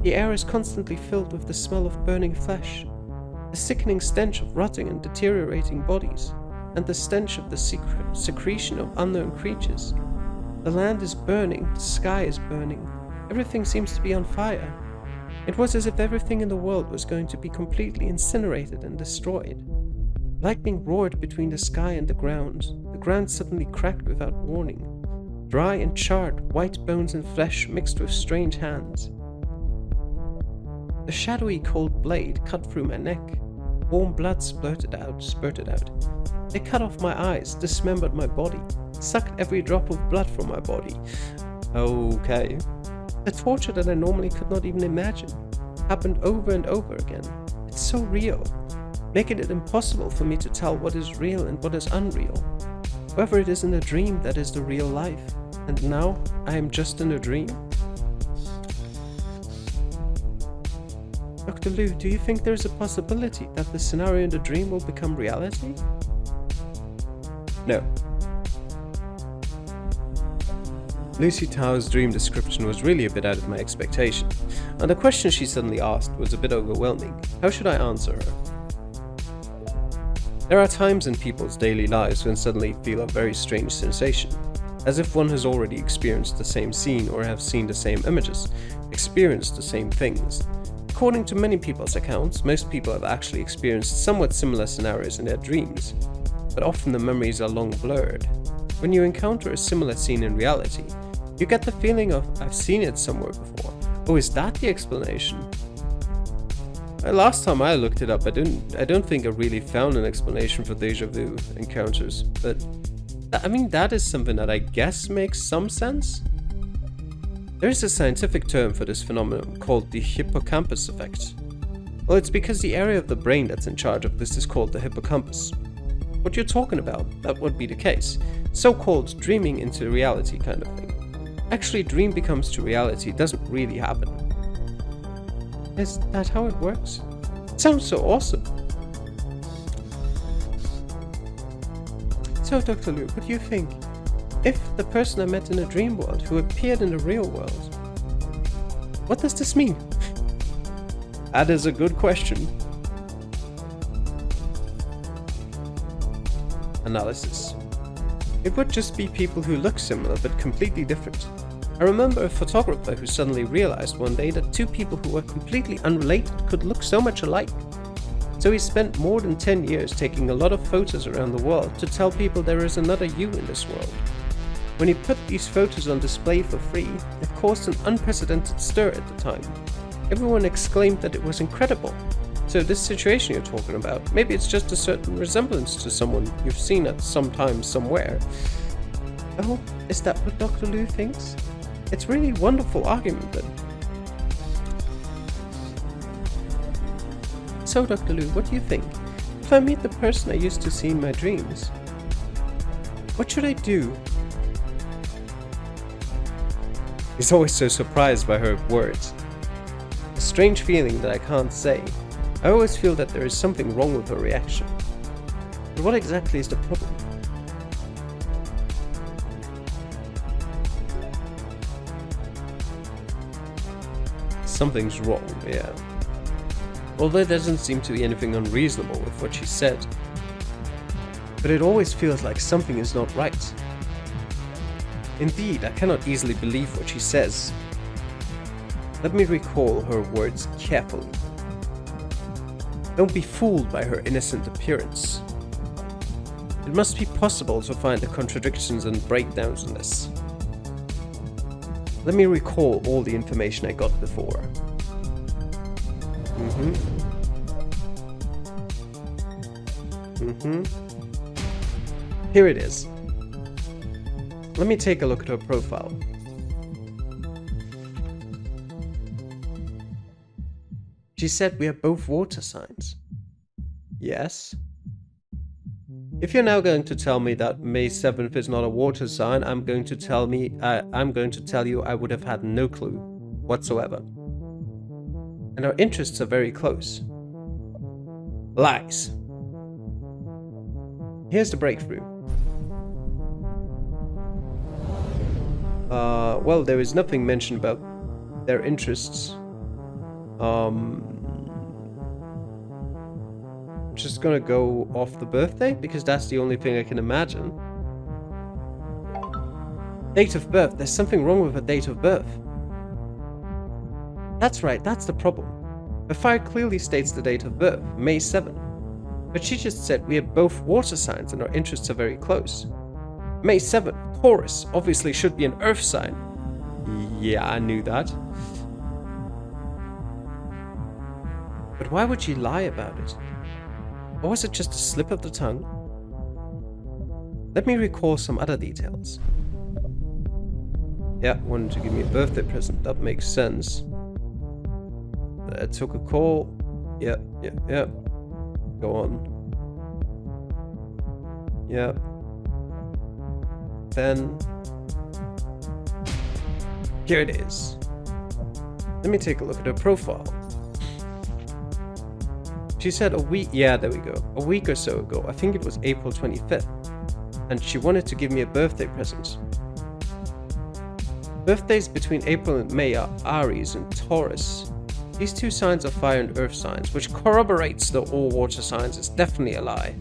The air is constantly filled with the smell of burning flesh, the sickening stench of rotting and deteriorating bodies, and the stench of the secretion of unknown creatures. The land is burning, the sky is burning, everything seems to be on fire. It was as if everything in the world was going to be completely incinerated and destroyed. Lightning roared between the sky and the ground suddenly cracked without warning. Dry and charred, white bones and flesh mixed with strange hands. The shadowy cold blade cut through my neck. Warm blood spurted out. They cut off my eyes, dismembered my body, sucked every drop of blood from my body. Okay. The torture that I normally could not even imagine happened over and over again. It's so real, making it impossible for me to tell what is real and what is unreal. Whether it is in a dream that is the real life, and now I am just in a dream. Dr. Liu, do you think there is a possibility that the scenario in the dream will become reality? No. Lucy Tao's dream description was really a bit out of my expectation, and the question she suddenly asked was a bit overwhelming. How should I answer her? There are times in people's daily lives when suddenly feel a very strange sensation, as if one has already experienced the same scene or have seen the same images, experienced the same things. According to many people's accounts, most people have actually experienced somewhat similar scenarios in their dreams, but often the memories are long blurred. When you encounter a similar scene in reality, you get the feeling of, I've seen it somewhere before. Oh, is that the explanation? Last time I looked it up, I don't think I really found an explanation for deja vu encounters, but I mean, that is something that I guess makes some sense. There is a scientific term for this phenomenon called the hippocampus effect. Well, it's because the area of the brain that's in charge of this is called the hippocampus. What you're talking about, that would be the case. So-called dreaming into reality kind of thing. Actually, dream becomes to reality doesn't really happen. Is that how it works? It sounds so awesome. So, Dr. Liu, what do you think? If the person I met in a dream world who appeared in the real world, what does this mean? That is a good question. Analysis. It would just be people who look similar but completely different. I remember a photographer who suddenly realized one day that two people who were completely unrelated could look so much alike. So he spent more than 10 years taking a lot of photos around the world to tell people there is another you in this world. When he put these photos on display for free, it caused an unprecedented stir at the time. Everyone exclaimed that it was incredible. So this situation you're talking about, maybe it's just a certain resemblance to someone you've seen at some time somewhere. Oh, is that what Dr. Liu thinks? It's really a wonderful argument then. So Dr. Liu, what do you think? If I meet the person I used to see in my dreams, what should I do? He's always so surprised by her words. A strange feeling that I can't say. I always feel that there is something wrong with her reaction. But what exactly is the problem? Something's wrong, yeah. Although there doesn't seem to be anything unreasonable with what she said. But it always feels like something is not right. Indeed, I cannot easily believe what she says. Let me recall her words carefully. Don't be fooled by her innocent appearance. It must be possible to find the contradictions and breakdowns in this. Let me recall all the information I got before. Here it is. Let me take a look at her profile. She said we are both water signs. Yes. If you're now going to tell me that May 7th is not a water sign, I'm going to tell you I would have had no clue whatsoever. And our interests are very close. Lies. Here's the breakthrough. Well, there is nothing mentioned about their interests. Just gonna go off the birthday because that's the only thing I can imagine. Date of birth. There's something wrong with her date of birth. That's right, that's the problem. The file clearly states the date of birth, May 7th. But she just said we are both water signs and our interests are very close. May 7th, Taurus, obviously should be an earth sign. Yeah, I knew that. But why would she lie about it? Or was it just a slip of the tongue? Let me recall some other details. Yeah, wanted to give me a birthday present. That makes sense. I took a call. Yeah. Go on. Yeah. Then here it is. Let me take a look at her profile. She said a week, yeah, there we go. A week or so ago, I think it was April 25th, and she wanted to give me a birthday present. Birthdays between April and May are Aries and Taurus. These two signs are fire and earth signs, which corroborates the all water signs is definitely a lie.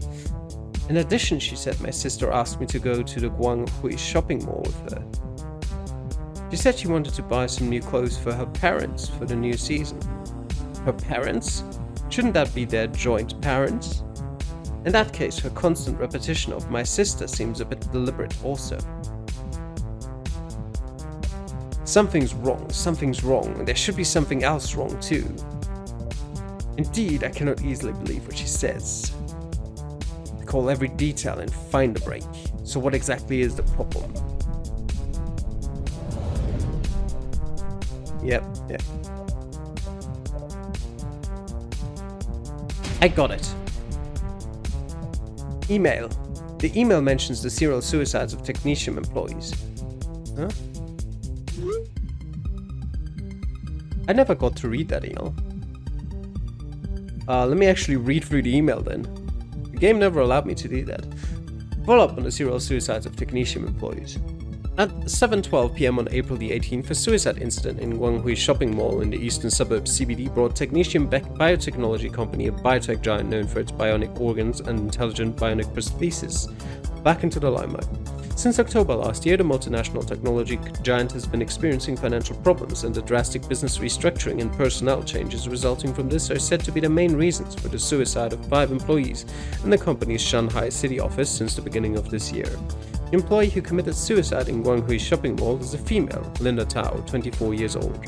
In addition, she said my sister asked me to go to the Guanghui shopping mall with her. She said she wanted to buy some new clothes for her parents for the new season. Her parents? Shouldn't that be their joint parents? In that case, her constant repetition of my sister seems a bit deliberate also. Something's wrong, and there should be something else wrong too. Indeed, I cannot easily believe what she says. I call every detail and find a break. So what exactly is the problem? Yep. I got it. Email. The email mentions the serial suicides of technetium employees. Huh? I never got to read that email. Let me actually read through the email then. The game never allowed me to do that. Follow up on the serial suicides of technetium employees. At 7:12 p.m. on April the 18th, a suicide incident in Guanghui shopping mall in the eastern suburbs CBD brought Technetium Biotechnology Company, a biotech giant known for its bionic organs and intelligent bionic prosthesis, back into the limelight. Since October last year, the multinational technology giant has been experiencing financial problems, and the drastic business restructuring and personnel changes resulting from this are said to be the main reasons for the suicide of 5 employees in the company's Shanghai city office since the beginning of this year. The employee who committed suicide in Guanghui shopping mall is a female, Linda Tao, 24 years old.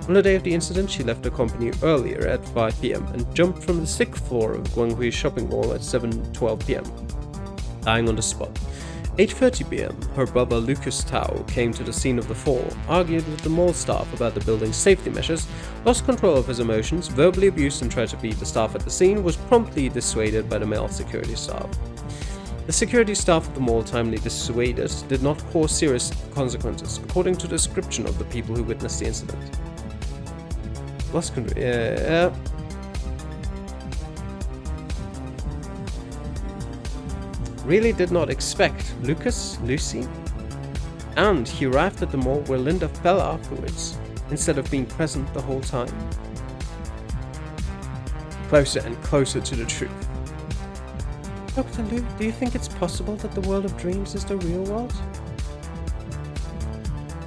On the day of the incident, she left the company earlier at 5 p.m. and jumped from the 6th floor of Guanghui shopping mall at 7:12 p.m., dying on the spot. 8:30 p.m., her brother Lucas Tao came to the scene of the fall, argued with the mall staff about the building's safety measures, lost control of his emotions, verbally abused and tried to beat the staff at the scene, was promptly dissuaded by the male security staff. The security staff of the mall, timely dissuaded, did not cause serious consequences, according to the description of the people who witnessed the incident. Lost control. Yeah. Really did not expect Lucy, and he arrived at the mall where Linda fell afterwards, instead of being present the whole time. Closer and closer to the truth. Dr. Liu, do you think it's possible that the world of dreams is the real world?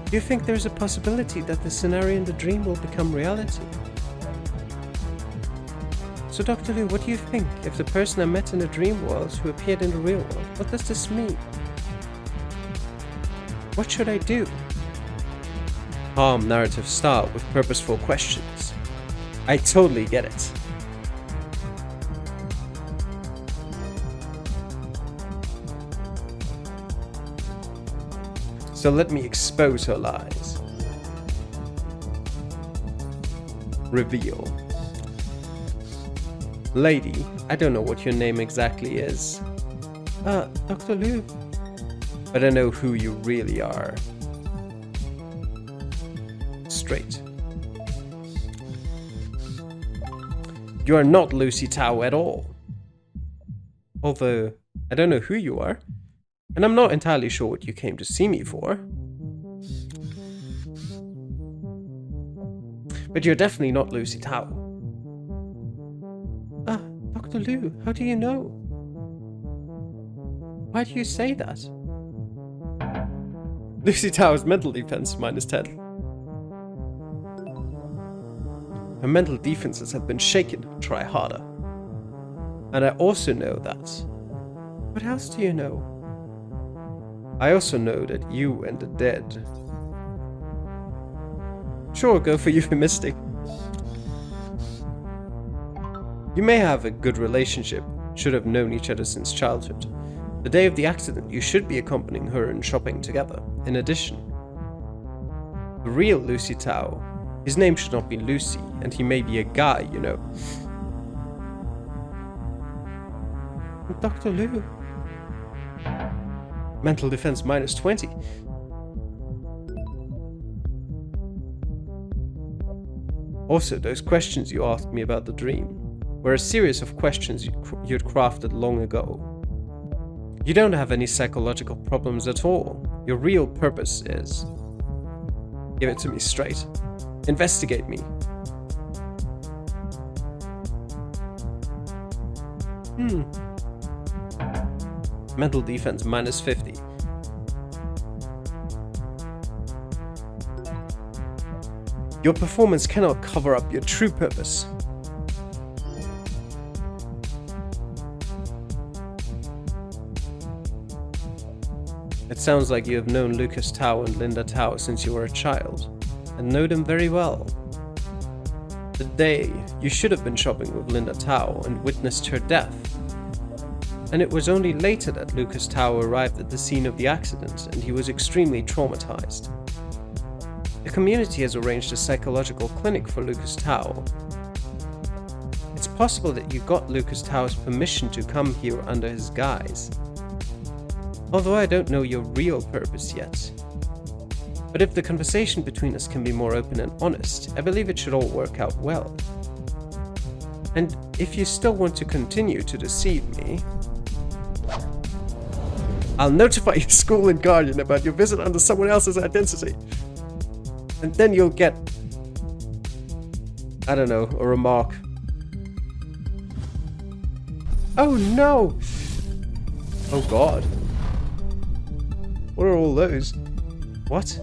Do you think there's a possibility that the scenario in the dream will become reality? So Dr. Liu, what do you think if the person I met in the dream world who appeared in the real world? What does this mean? What should I do? Calm narrative style with purposeful questions. I totally get it. So let me expose her lies. Reveal. Lady, I don't know what your name exactly is. Dr. Liu. But I know who you really are. Straight. You are not Lucy Tao at all. Although, I don't know who you are. And I'm not entirely sure what you came to see me for. But you're definitely not Lucy Tao. Dr. Liu, how do you know? Why do you say that? Lucy Tao's mental defense -10. Her mental defenses have been shaken. Try harder. And I also know that. What else do you know? I also know that you and the dead. Sure, go for euphemistic. You may have a good relationship, should have known each other since childhood. The day of the accident, you should be accompanying her and shopping together. In addition, The real Lucy Tao. His name should not be Lucy, and he may be a guy, you know. Dr. Liu. Mental defense minus 20. Also, those questions you asked me about the dream were a series of questions you'd crafted long ago. You don't have any psychological problems at all. Your real purpose is... Give it to me straight. Investigate me. Mental defense minus 50. Your performance cannot cover up your true purpose. It sounds like you have known Lucas Tao and Linda Tao since you were a child, and know them very well. The day you should have been shopping with Linda Tao and witnessed her death. And it was only later that Lucas Tao arrived at the scene of the accident, and he was extremely traumatized. The community has arranged a psychological clinic for Lucas Tao. It's possible that you got Lucas Tao's permission to come here under his guise. Although I don't know your real purpose yet. But if the conversation between us can be more open and honest, I believe it should all work out well. And if you still want to continue to deceive me, I'll notify your school and guardian about your visit under someone else's identity. And then you'll get, I don't know, a remark. Oh no! Oh god. What are all those? What?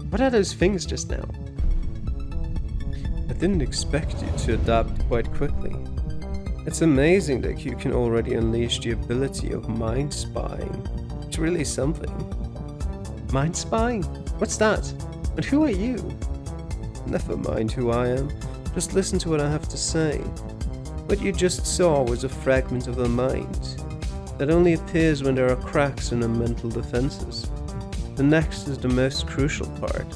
What are those things just now? I didn't expect you to adapt quite quickly. It's amazing that you can already unleash the ability of mind spying. It's really something. Mind spying? What's that? And who are you? Never mind who I am. Just listen to what I have to say. What you just saw was a fragment of the mind that only appears when there are cracks in the mental defenses. The next is the most crucial part.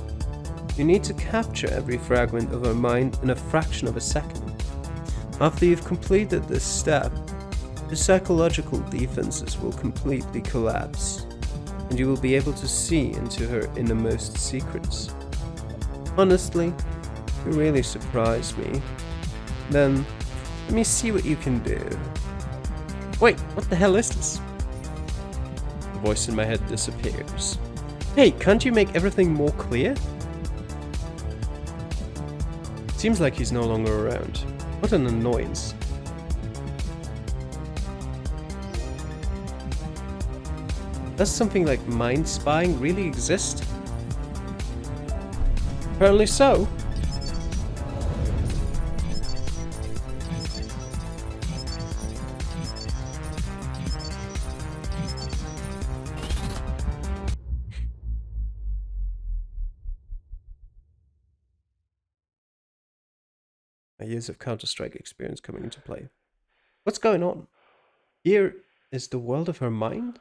You need to capture every fragment of our mind in a fraction of a second. After you've completed this step, the psychological defenses will completely collapse, and you will be able to see into her innermost secrets. Honestly, you really surprised me. Then, let me see what you can do. Wait, what the hell is this? The voice in my head disappears. Hey, can't you make everything more clear? Seems like he's no longer around. What an annoyance. Does something like mind spying really exist? Apparently so. My years of Counter-Strike experience coming into play. What's going on? Here is the world of her mind?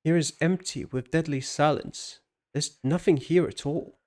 Here is empty with deadly silence. There's nothing here at all.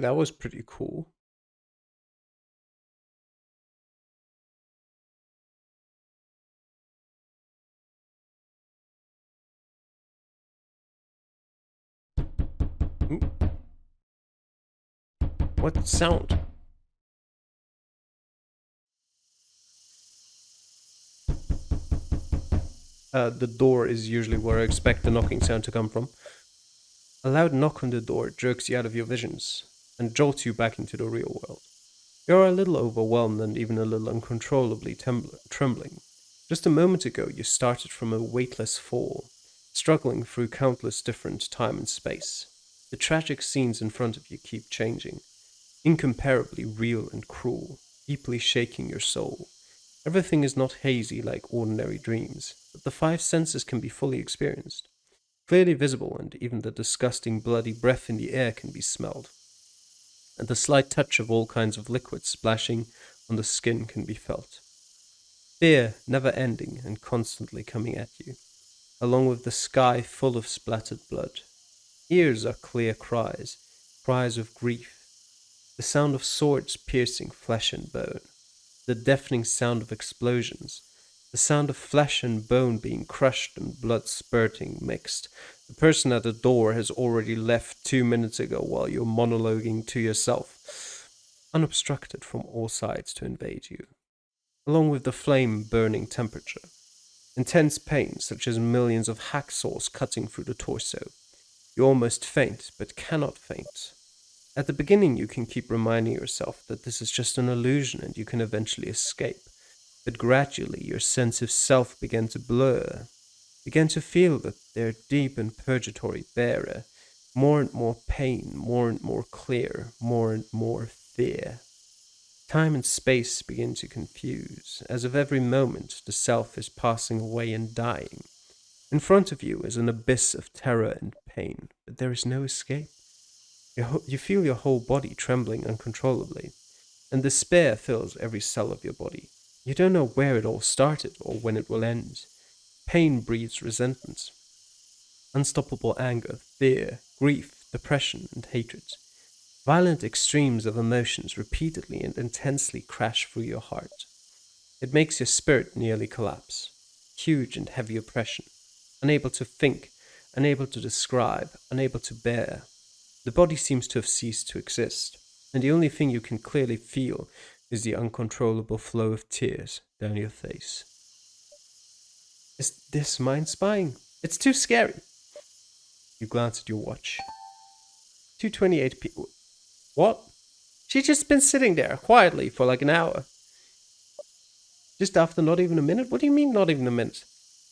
That was pretty cool. Ooh. What sound? The door is usually where I expect the knocking sound to come from. A loud knock on the door jerks you out of your visions and jolts you back into the real world. You're a little overwhelmed and even a little uncontrollably trembling. Just a moment ago, you started from a weightless fall, struggling through countless different time and space. The tragic scenes in front of you keep changing, incomparably real and cruel, deeply shaking your soul. Everything is not hazy like ordinary dreams, but the five senses can be fully experienced, clearly visible, and even the disgusting bloody breath in the air can be smelled. And the slight touch of all kinds of liquids splashing on the skin can be felt. Fear never ending and constantly coming at you, along with the sky full of splattered blood. Ears are clear cries, cries of grief, the sound of swords piercing flesh and bone, the deafening sound of explosions, the sound of flesh and bone being crushed and blood spurting mixed. The person at the door has already left 2 minutes ago while you're monologuing to yourself, unobstructed from all sides to invade you, along with the flame burning temperature. Intense pain, such as millions of hacksaws cutting through the torso. You almost faint, but cannot faint. At the beginning, you can keep reminding yourself that this is just an illusion and you can eventually escape. But gradually, your sense of self began to blur, began to feel that their deep and purgatory bearer, more and more pain, more and more clear, more and more fear. Time and space begin to confuse, as of every moment the self is passing away and dying. In front of you is an abyss of terror and pain, but there is no escape. You feel your whole body trembling uncontrollably, and despair fills every cell of your body. You don't know where it all started or when it will end. Pain breeds resentment, unstoppable anger, fear, grief, depression, and hatred. Violent extremes of emotions repeatedly and intensely crash through your heart. It makes your spirit nearly collapse. Huge and heavy oppression, unable to think, unable to describe, unable to bear. The body seems to have ceased to exist, and the only thing you can clearly feel is the uncontrollable flow of tears down your face. Is this mind spying? It's too scary. You glance at your watch. 2:28 p.m. What? She's just been sitting there quietly for like an hour. Just after not even a minute? What do you mean not even a minute?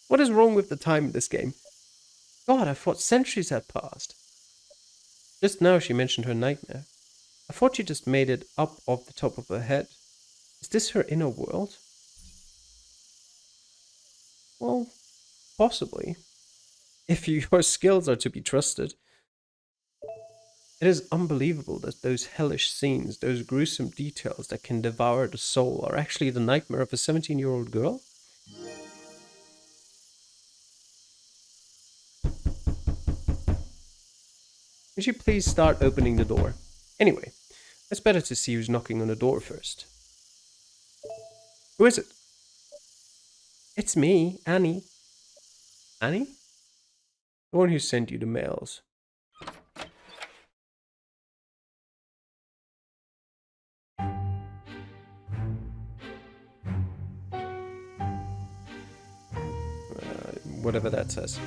What is wrong with the time in this game? God, I thought centuries had passed. Just now she mentioned her nightmare. I thought she just made it up off the top of her head. Is this her inner world? Well, possibly. If your skills are to be trusted. It is unbelievable that those hellish scenes, those gruesome details that can devour the soul, are actually the nightmare of a 17-year-old girl. Would you please start opening the door? Anyway, it's better to see who's knocking on the door first. Who is it? It's me, Annie. Annie? The one who sent you the mails. Whatever that says.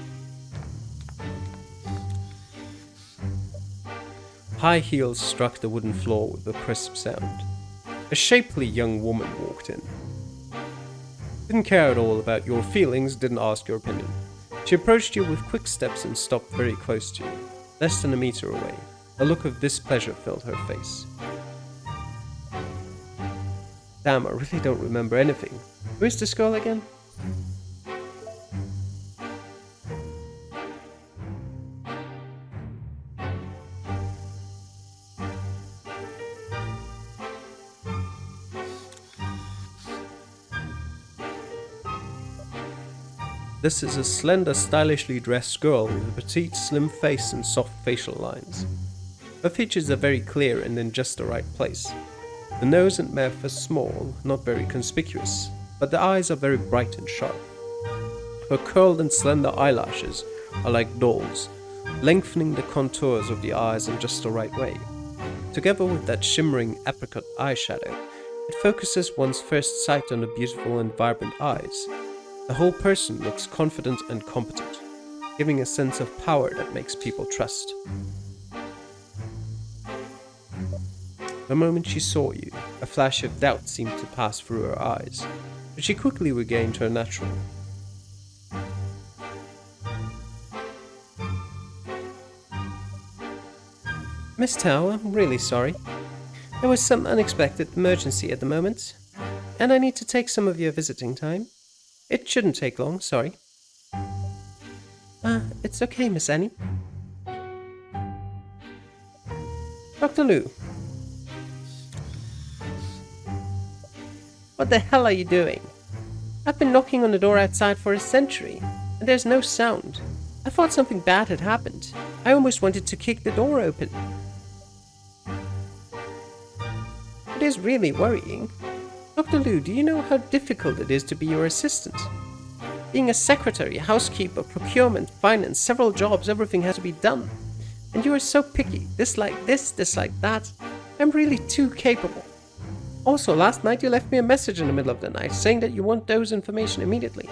High heels struck the wooden floor with a crisp sound. A shapely young woman walked in. Didn't care at all about your feelings, didn't ask your opinion. She approached you with quick steps and stopped very close to you, less than a meter away. A look of displeasure filled her face. Damn, I really don't remember anything. Who is this girl again? This is a slender, stylishly dressed girl with a petite, slim face and soft facial lines. Her features are very clear and in just the right place. The nose and mouth are small, not very conspicuous, but the eyes are very bright and sharp. Her curled and slender eyelashes are like dolls, lengthening the contours of the eyes in just the right way. Together with that shimmering apricot eyeshadow, it focuses one's first sight on the beautiful and vibrant eyes. The whole person looks confident and competent, giving a sense of power that makes people trust. The moment she saw you, a flash of doubt seemed to pass through her eyes, but she quickly regained her natural. Miss Tao, I'm really sorry. There was some unexpected emergency at the moment, and I need to take some of your visiting time. It shouldn't take long, sorry. It's okay, Miss Annie. Dr. Liu. What the hell are you doing? I've been knocking on the door outside for a century, and there's no sound. I thought something bad had happened. I almost wanted to kick the door open. It is really worrying. Dr. Liu, do you know how difficult it is to be your assistant? Being a secretary, housekeeper, procurement, finance, several jobs, everything has to be done. And you are so picky, dislike this, dislike that. I'm really too capable. Also, last night you left me a message in the middle of the night saying that you want those information immediately.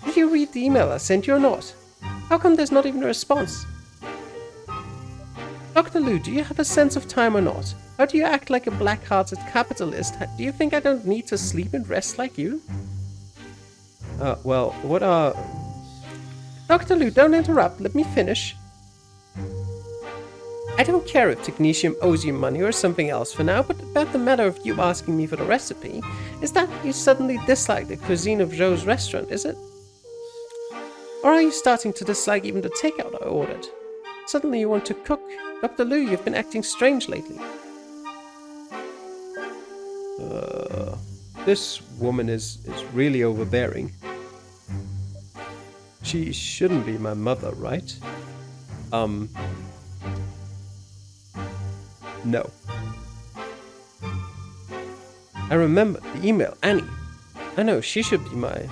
Did you read the email I sent you or not? How come there's not even a response? Dr. Liu, do you have a sense of time or not? How do you act like a black-hearted capitalist? Do you think I don't need to sleep and rest like you? What are... Dr. Liu, don't interrupt, let me finish. I don't care if Technetium owes you money or something else for now, but about the matter of you asking me for the recipe, is that you suddenly dislike the cuisine of Zhou's restaurant, is it? Or are you starting to dislike even the takeout I ordered? Suddenly you want to cook. Dr. Liu, you've been acting strange lately. This woman is really overbearing. She shouldn't be my mother, right? No. I remember the email, Annie. I know, she should be my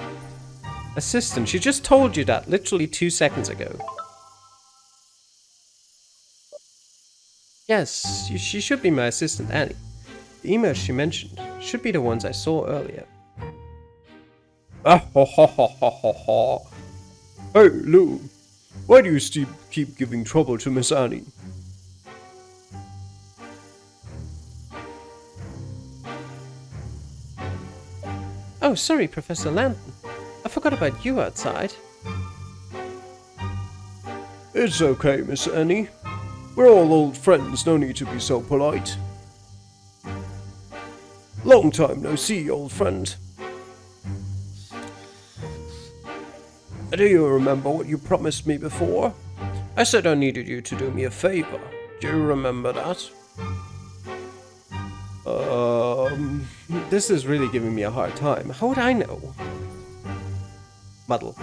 assistant. She just told you that literally 2 seconds ago. Yes, she should be my assistant, Annie. The emails she mentioned should be the ones I saw earlier. Ah ha ha ha ha ha ha. Hey, Lou. Why do you keep giving trouble to Miss Annie? Oh, sorry, Professor Landon. I forgot about you outside. It's okay, Miss Annie. We're all old friends, no need to be so polite. Long time no see, old friend. Do you remember what you promised me before? I said I needed you to do me a favor. Do you remember that? This is really giving me a hard time. How would I know? Muddle.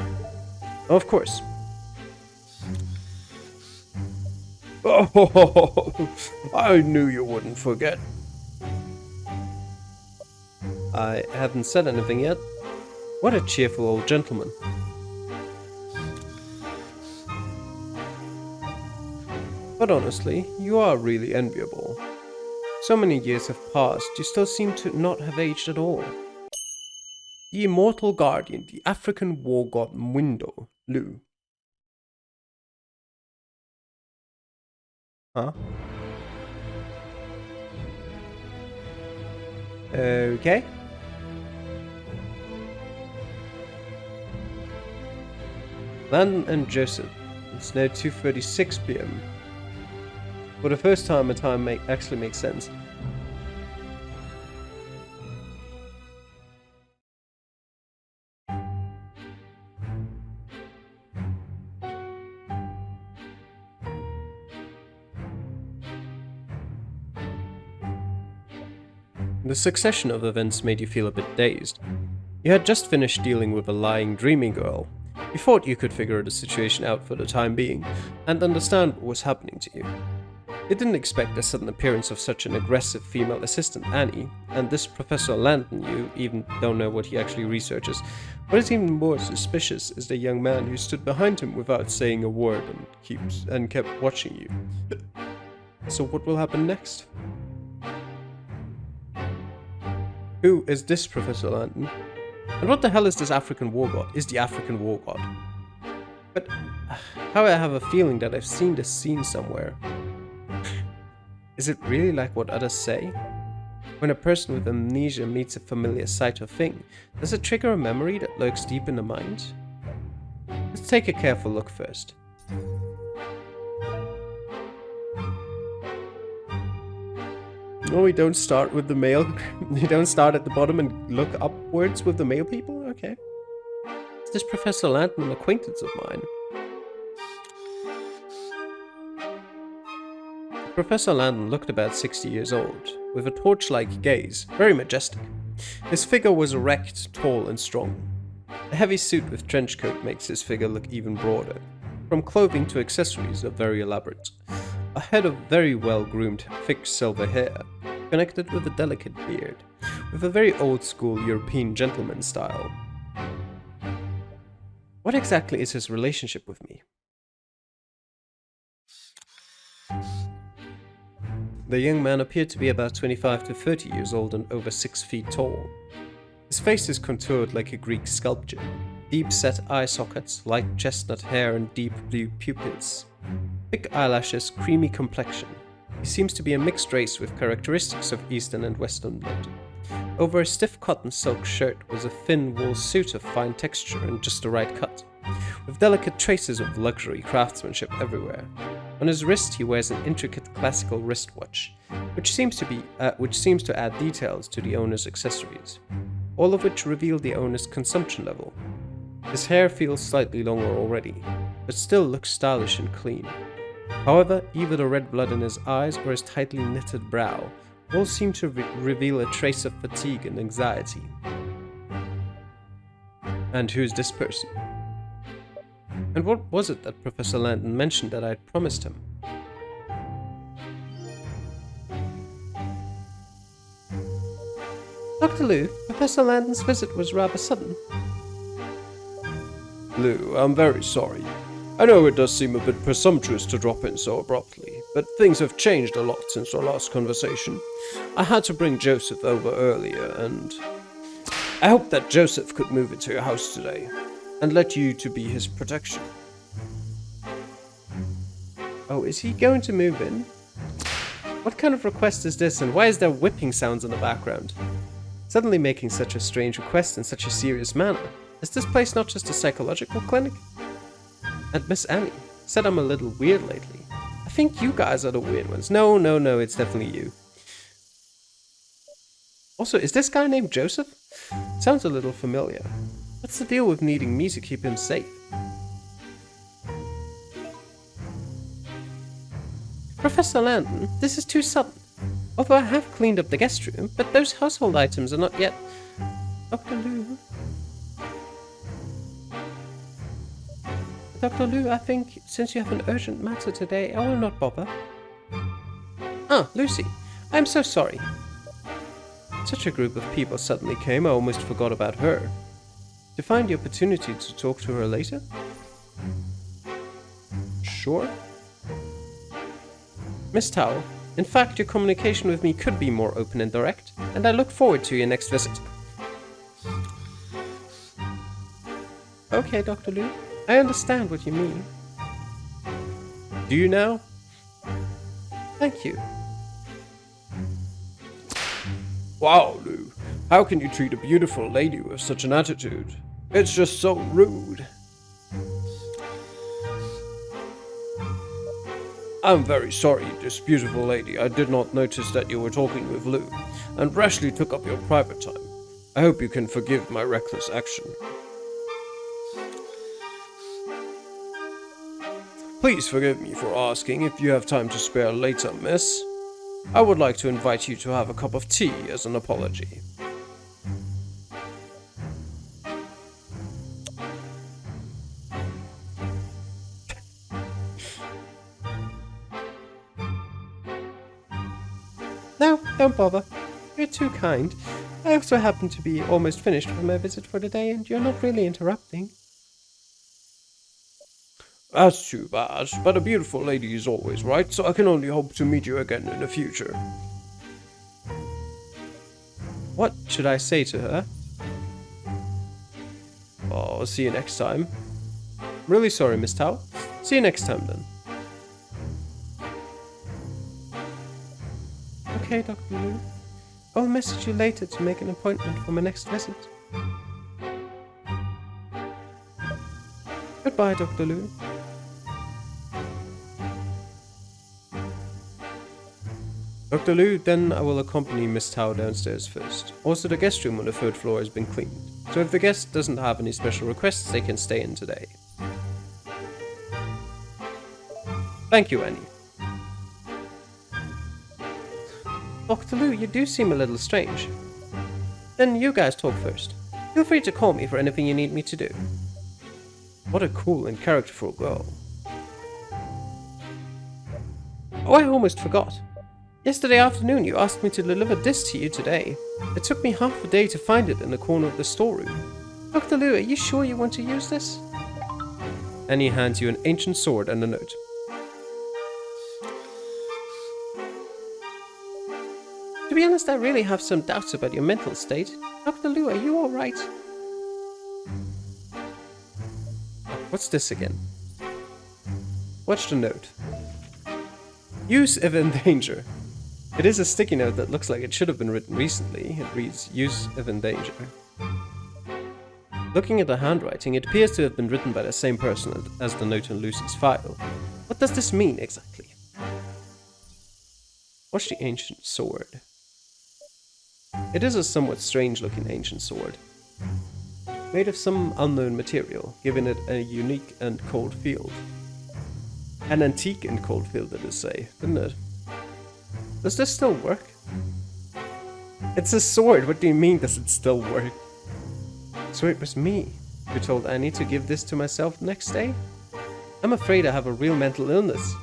Of course. Oh, I knew you wouldn't forget. I haven't said anything yet. What a cheerful old gentleman. But honestly, you are really enviable. So many years have passed, you still seem to not have aged at all. The immortal guardian, the African war god Mwindo, Lu. Huh? Okay. Landon and Joseph. It's now 2:36 p.m. For the first time, a time actually makes sense. The succession of events made you feel a bit dazed. You had just finished dealing with a lying, dreaming girl. You thought you could figure the situation out for the time being, and understand what was happening to you. They didn't expect the sudden appearance of such an aggressive female assistant, Annie, and this Professor Landon you even don't know what he actually researches. What is even more suspicious is the young man who stood behind him without saying a word and kept watching you. So what will happen next? Who is this Professor Landon? And what the hell is this African war god? Is the African war god? But how I have a feeling that I've seen this scene somewhere. Is it really like what others say? When a person with amnesia meets a familiar sight or thing, does it trigger a memory that lurks deep in the mind? Let's take a careful look first. No, we don't start with the male. We don't start at the bottom and look upwards with the male people? Okay. Is this Professor Landon an acquaintance of mine? Professor Landon looked about 60 years old, with a torch-like gaze, very majestic. His figure was erect, tall, and strong. A heavy suit with trench coat makes his figure look even broader. From clothing to accessories are very elaborate. A head of very well-groomed, thick silver hair, connected with a delicate beard, with a very old-school European gentleman style. What exactly is his relationship with me? The young man appeared to be about 25 to 30 years old and over 6 feet tall. His face is contoured like a Greek sculpture, deep-set eye sockets, light chestnut hair and deep blue pupils. Thick eyelashes, creamy complexion. He seems to be a mixed race with characteristics of Eastern and Western blood. Over a stiff cotton silk shirt was a thin wool suit of fine texture and just the right cut, with delicate traces of luxury craftsmanship everywhere. On his wrist he wears an intricate classical wristwatch, which seems to add details to the owner's accessories, all of which reveal the owner's consumption level. His hair feels slightly longer already, but still looks stylish and clean. However, either the red blood in his eyes or his tightly knitted brow all seem to reveal a trace of fatigue and anxiety. And who's this person? And what was it that Professor Landon mentioned that I had promised him? Dr. Liu, Professor Landon's visit was rather sudden. Liu, I'm very sorry. I know it does seem a bit presumptuous to drop in so abruptly, but things have changed a lot since our last conversation. I had to bring Joseph over earlier, and I hope that Joseph could move into your house today, and let you to be his protection. Oh, is he going to move in? What kind of request is this, and why is there whipping sounds in the background? Suddenly making such a strange request in such a serious manner. Is this place not just a psychological clinic? And Miss Annie said I'm a little weird lately. I think you guys are the weird ones. No, it's definitely you. Also, is this guy named Joseph? Sounds a little familiar. What's the deal with needing me to keep him safe? Professor Landon, this is too sudden. Although I have cleaned up the guest room, but those household items are not yet... Dr. Liu? Dr. Liu, I think, since you have an urgent matter today, I will not bother. Ah, Lucy. I am so sorry. Such a group of people suddenly came, I almost forgot about her. To find the opportunity to talk to her later? Sure. Miss Towell, in fact, your communication with me could be more open and direct, and I look forward to your next visit. Okay, Dr. Liu. I understand what you mean. Do you now? Thank you. Wow, Lou. How can you treat a beautiful lady with such an attitude? It's just so rude. I'm very sorry, this beautiful lady. I did not notice that you were talking with Lou, and rashly took up your private time. I hope you can forgive my reckless action. Please forgive me for asking if you have time to spare later, miss. I would like to invite you to have a cup of tea as an apology. No, don't bother. You're too kind. I also happen to be almost finished with my visit for the day, and you're not really interrupting. That's too bad, but a beautiful lady is always right, so I can only hope to meet you again in the future. What should I say to her? Oh, see you next time. Really sorry, Miss Tao. See you next time then. Okay, Dr. Liu. I'll message you later to make an appointment for my next visit. Goodbye, Dr. Liu. Dr. Liu, then I will accompany Miss Tao downstairs first. Also, the guest room on the third floor has been cleaned, so if the guest doesn't have any special requests, they can stay in today. Thank you, Annie. Dr. Liu, you do seem a little strange. Then you guys talk first. Feel free to call me for anything you need me to do. What a cool and characterful girl. Oh, I almost forgot. Yesterday afternoon you asked me to deliver this to you today. It took me half a day to find it in the corner of the storeroom. Dr. Liu, are you sure you want to use this? Annie hands you an ancient sword and a note. To be honest, I really have some doubts about your mental state. Dr. Liu, are you alright? What's this again? Watch the note. Use if in danger. It is a sticky note that looks like it should have been written recently. It reads, use if in danger. Looking at the handwriting, it appears to have been written by the same person as the note in Lucy's file. What does this mean exactly? Watch the ancient sword. It is a somewhat strange-looking ancient sword, made of some unknown material, giving it a unique and cold feel. An antique and cold feel, did it say, didn't it? Does this still work? It's a sword, what do you mean does it still work? So it was me who told Annie to give this to myself the next day? I'm afraid I have a real mental illness.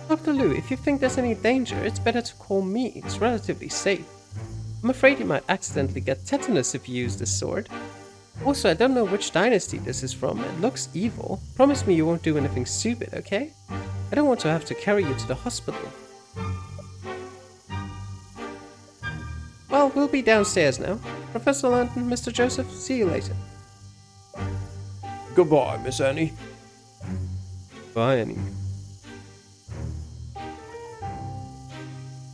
Dr. Liu, if you think there's any danger, it's better to call me. It's relatively safe. I'm afraid you might accidentally get tetanus if you use this sword. Also, I don't know which dynasty this is from. It looks evil. Promise me you won't do anything stupid, okay? I don't want to have to carry you to the hospital. Well, we'll be downstairs now. Professor Lantern, Mr. Joseph, see you later. Goodbye, Miss Annie. Bye, Annie.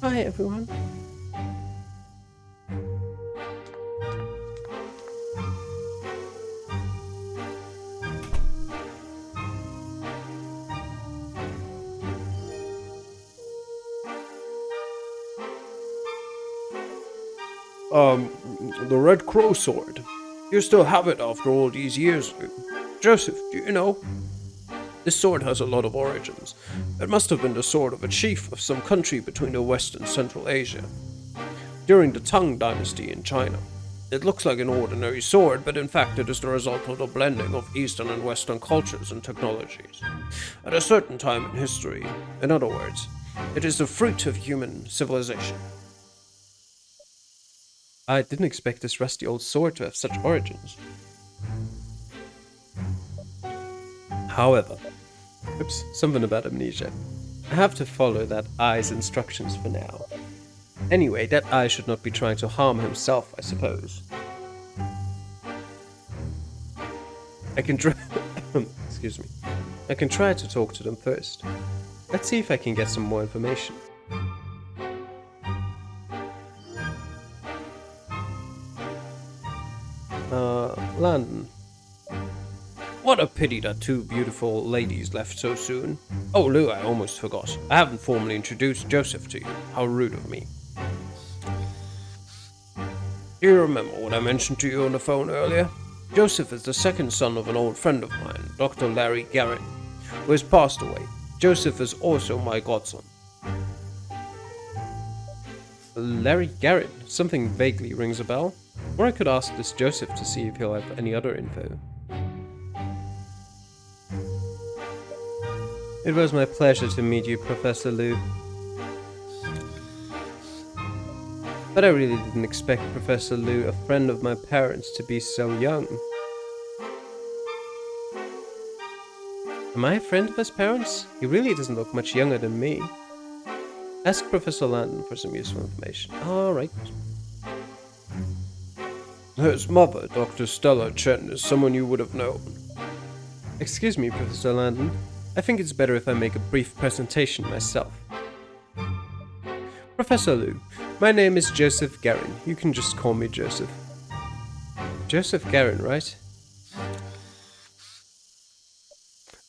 Bye, everyone. The Red Crow sword. You still have it after all these years. Joseph, do you know? This sword has a lot of origins. It must have been the sword of a chief of some country between the West and Central Asia, during the Tang dynasty in China. It looks like an ordinary sword, but in fact it is the result of the blending of Eastern and Western cultures and technologies. At a certain time in history, in other words, it is the fruit of human civilization. I didn't expect this rusty old sword to have such origins. However, oops, something about amnesia. I have to follow that eye's instructions for now. Anyway, that eye should not be trying to harm himself, I suppose. I can try excuse me. I can try to talk to them first. Let's see if I can get some more information. London. What a pity that two beautiful ladies left so soon. Oh, Lou, I almost forgot. I haven't formally introduced Joseph to you. How rude of me. Do you remember what I mentioned to you on the phone earlier? Joseph is the second son of an old friend of mine, Dr. Larry Garrett, who has passed away. Joseph is also my godson. Larry Garrett. Something vaguely rings a bell. Or I could ask this Joseph to see if he'll have any other info. It was my pleasure to meet you, Professor Liu. But I really didn't expect Professor Liu, a friend of my parents, to be so young. Am I a friend of his parents? He really doesn't look much younger than me. Ask Professor Landon for some useful information. Alright. His mother, Dr. Stella Chen, is someone you would have known. Excuse me, Professor Landon. I think it's better if I make a brief presentation myself. Professor Liu, my name is Joseph Garin. You can just call me Joseph. Joseph Garin, right?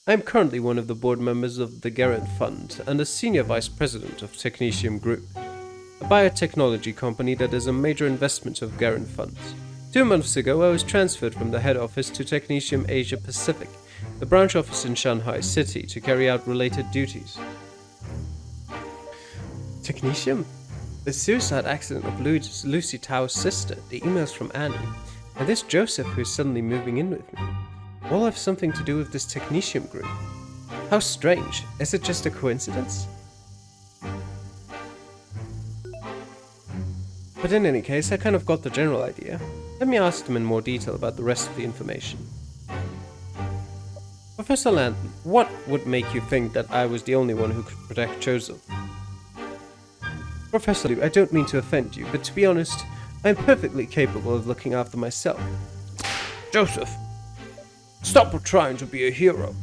I am currently one of the board members of the Garin Fund and a senior vice president of Technetium Group, a biotechnology company that is a major investment of Garin Funds. 2 months ago, I was transferred from the head office to Technetium Asia Pacific, the branch office in Shanghai City, to carry out related duties. Technetium? The suicide accident of Lucy Tao's sister, the emails from Annie, and this Joseph who is suddenly moving in with me. All have something to do with this Technetium group. How strange. Is it just a coincidence? But in any case, I kind of got the general idea. Let me ask them in more detail about the rest of the information. Professor Landon, what would make you think that I was the only one who could protect Joseph? Professor Liu, I don't mean to offend you, but to be honest, I am perfectly capable of looking after myself. Joseph, stop trying to be a hero.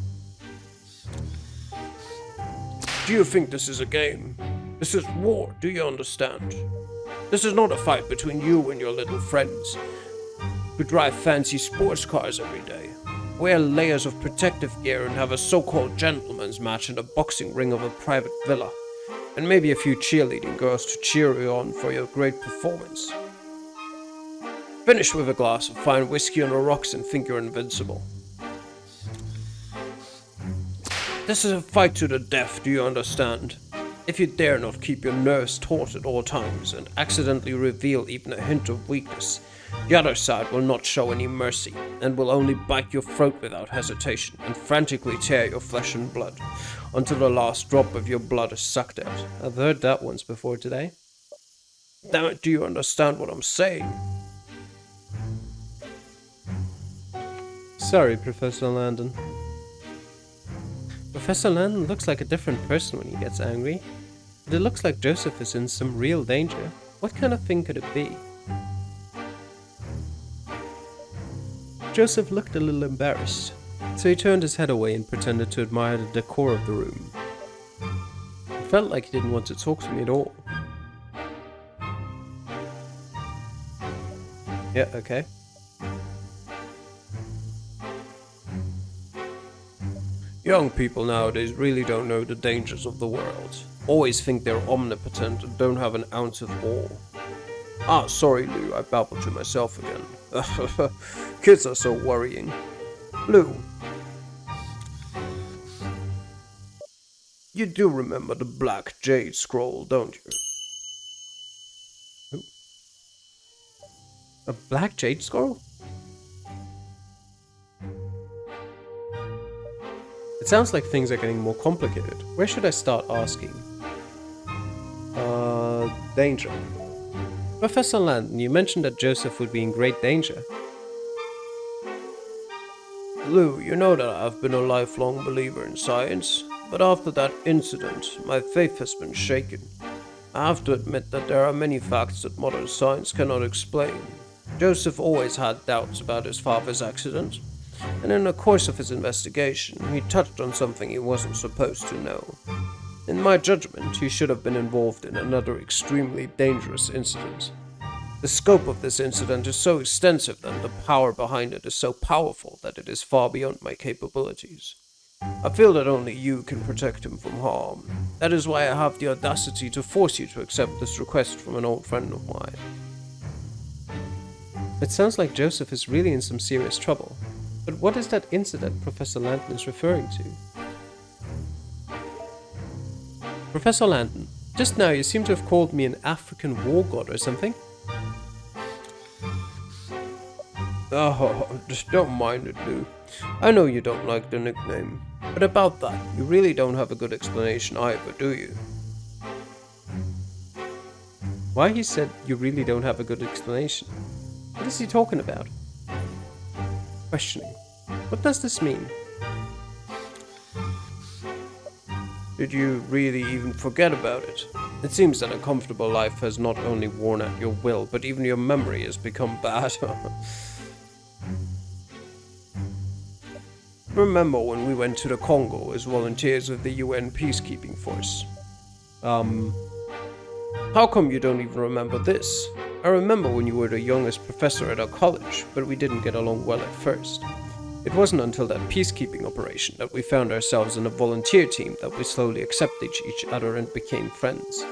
Do you think this is a game? This is war, do you understand? This is not a fight between you and your little friends who drive fancy sports cars every day, wear layers of protective gear and have a so-called gentleman's match in a boxing ring of a private villa, and maybe a few cheerleading girls to cheer you on for your great performance. Finish with a glass of fine whiskey on the rocks and think you're invincible. This is a fight to the death, do you understand? If you dare not keep your nerves taut at all times and accidentally reveal even a hint of weakness, the other side will not show any mercy and will only bite your throat without hesitation and frantically tear your flesh and blood until the last drop of your blood is sucked out. I've heard that once before today. Damn it, do you understand what I'm saying? Sorry, Professor Landon. Professor Landon looks like a different person when he gets angry, but it looks like Joseph is in some real danger. What kind of thing could it be? Joseph looked a little embarrassed, so he turned his head away and pretended to admire the decor of the room. It felt like he didn't want to talk to me at all. Yeah, okay. Young people nowadays really don't know the dangers of the world. Always think they're omnipotent and don't have an ounce of awe. Ah, sorry, Lou, I babbled to myself again. Kids are so worrying. Lou, you do remember the Black Jade Scroll, don't you? Ooh. A Black Jade Scroll? It sounds like things are getting more complicated. Where should I start asking? Danger. Professor Landon, you mentioned that Joseph would be in great danger. Lou, you know that I've been a lifelong believer in science, but after that incident, my faith has been shaken. I have to admit that there are many facts that modern science cannot explain. Joseph always had doubts about his father's accident, and in the course of his investigation, he touched on something he wasn't supposed to know. In my judgment, he should have been involved in another extremely dangerous incident. The scope of this incident is so extensive and the power behind it is so powerful that it is far beyond my capabilities. I feel that only you can protect him from harm. That is why I have the audacity to force you to accept this request from an old friend of mine. It sounds like Joseph is really in some serious trouble. But what is that incident Professor Landon is referring to? Professor Landon, just now you seem to have called me an African war god or something. Oh, just don't mind it, Lou. I know you don't like the nickname. But about that, you really don't have a good explanation either, do you? Why he said you really don't have a good explanation? What is he talking about? Questioning. What does this mean? Did you really even forget about it? It seems that a comfortable life has not only worn out your will, but even your memory has become bad. Remember when we went to the Congo as volunteers of the UN peacekeeping force? How come you don't even remember this? I remember when you were the youngest professor at our college, but we didn't get along well at first. It wasn't until that peacekeeping operation that we found ourselves in a volunteer team that we slowly accepted each other and became friends.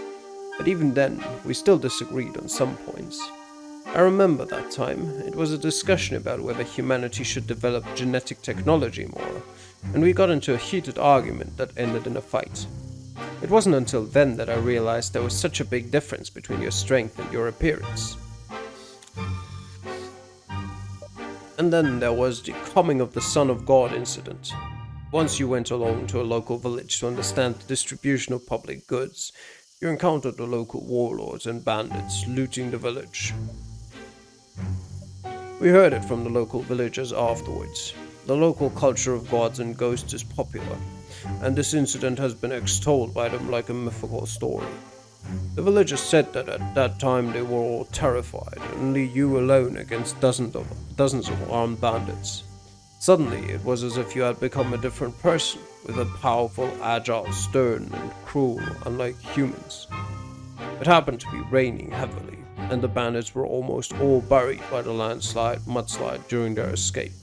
But even then, we still disagreed on some points. I remember that time. It was a discussion about whether humanity should develop genetic technology more, and we got into a heated argument that ended in a fight. It wasn't until then that I realized there was such a big difference between your strength and your appearance. And then there was the coming of the Son of God incident. Once you went along to a local village to understand the distribution of public goods, you encountered the local warlords and bandits looting the village. We heard it from the local villagers afterwards. The local culture of gods and ghosts is popular, and this incident has been extolled by them like a mythical story. The villagers said that at that time they were all terrified, only you alone against dozens of armed bandits. Suddenly, it was as if you had become a different person, with a powerful, agile, stern, and cruel, unlike humans. It happened to be raining heavily, and the bandits were almost all buried by the mudslide during their escape,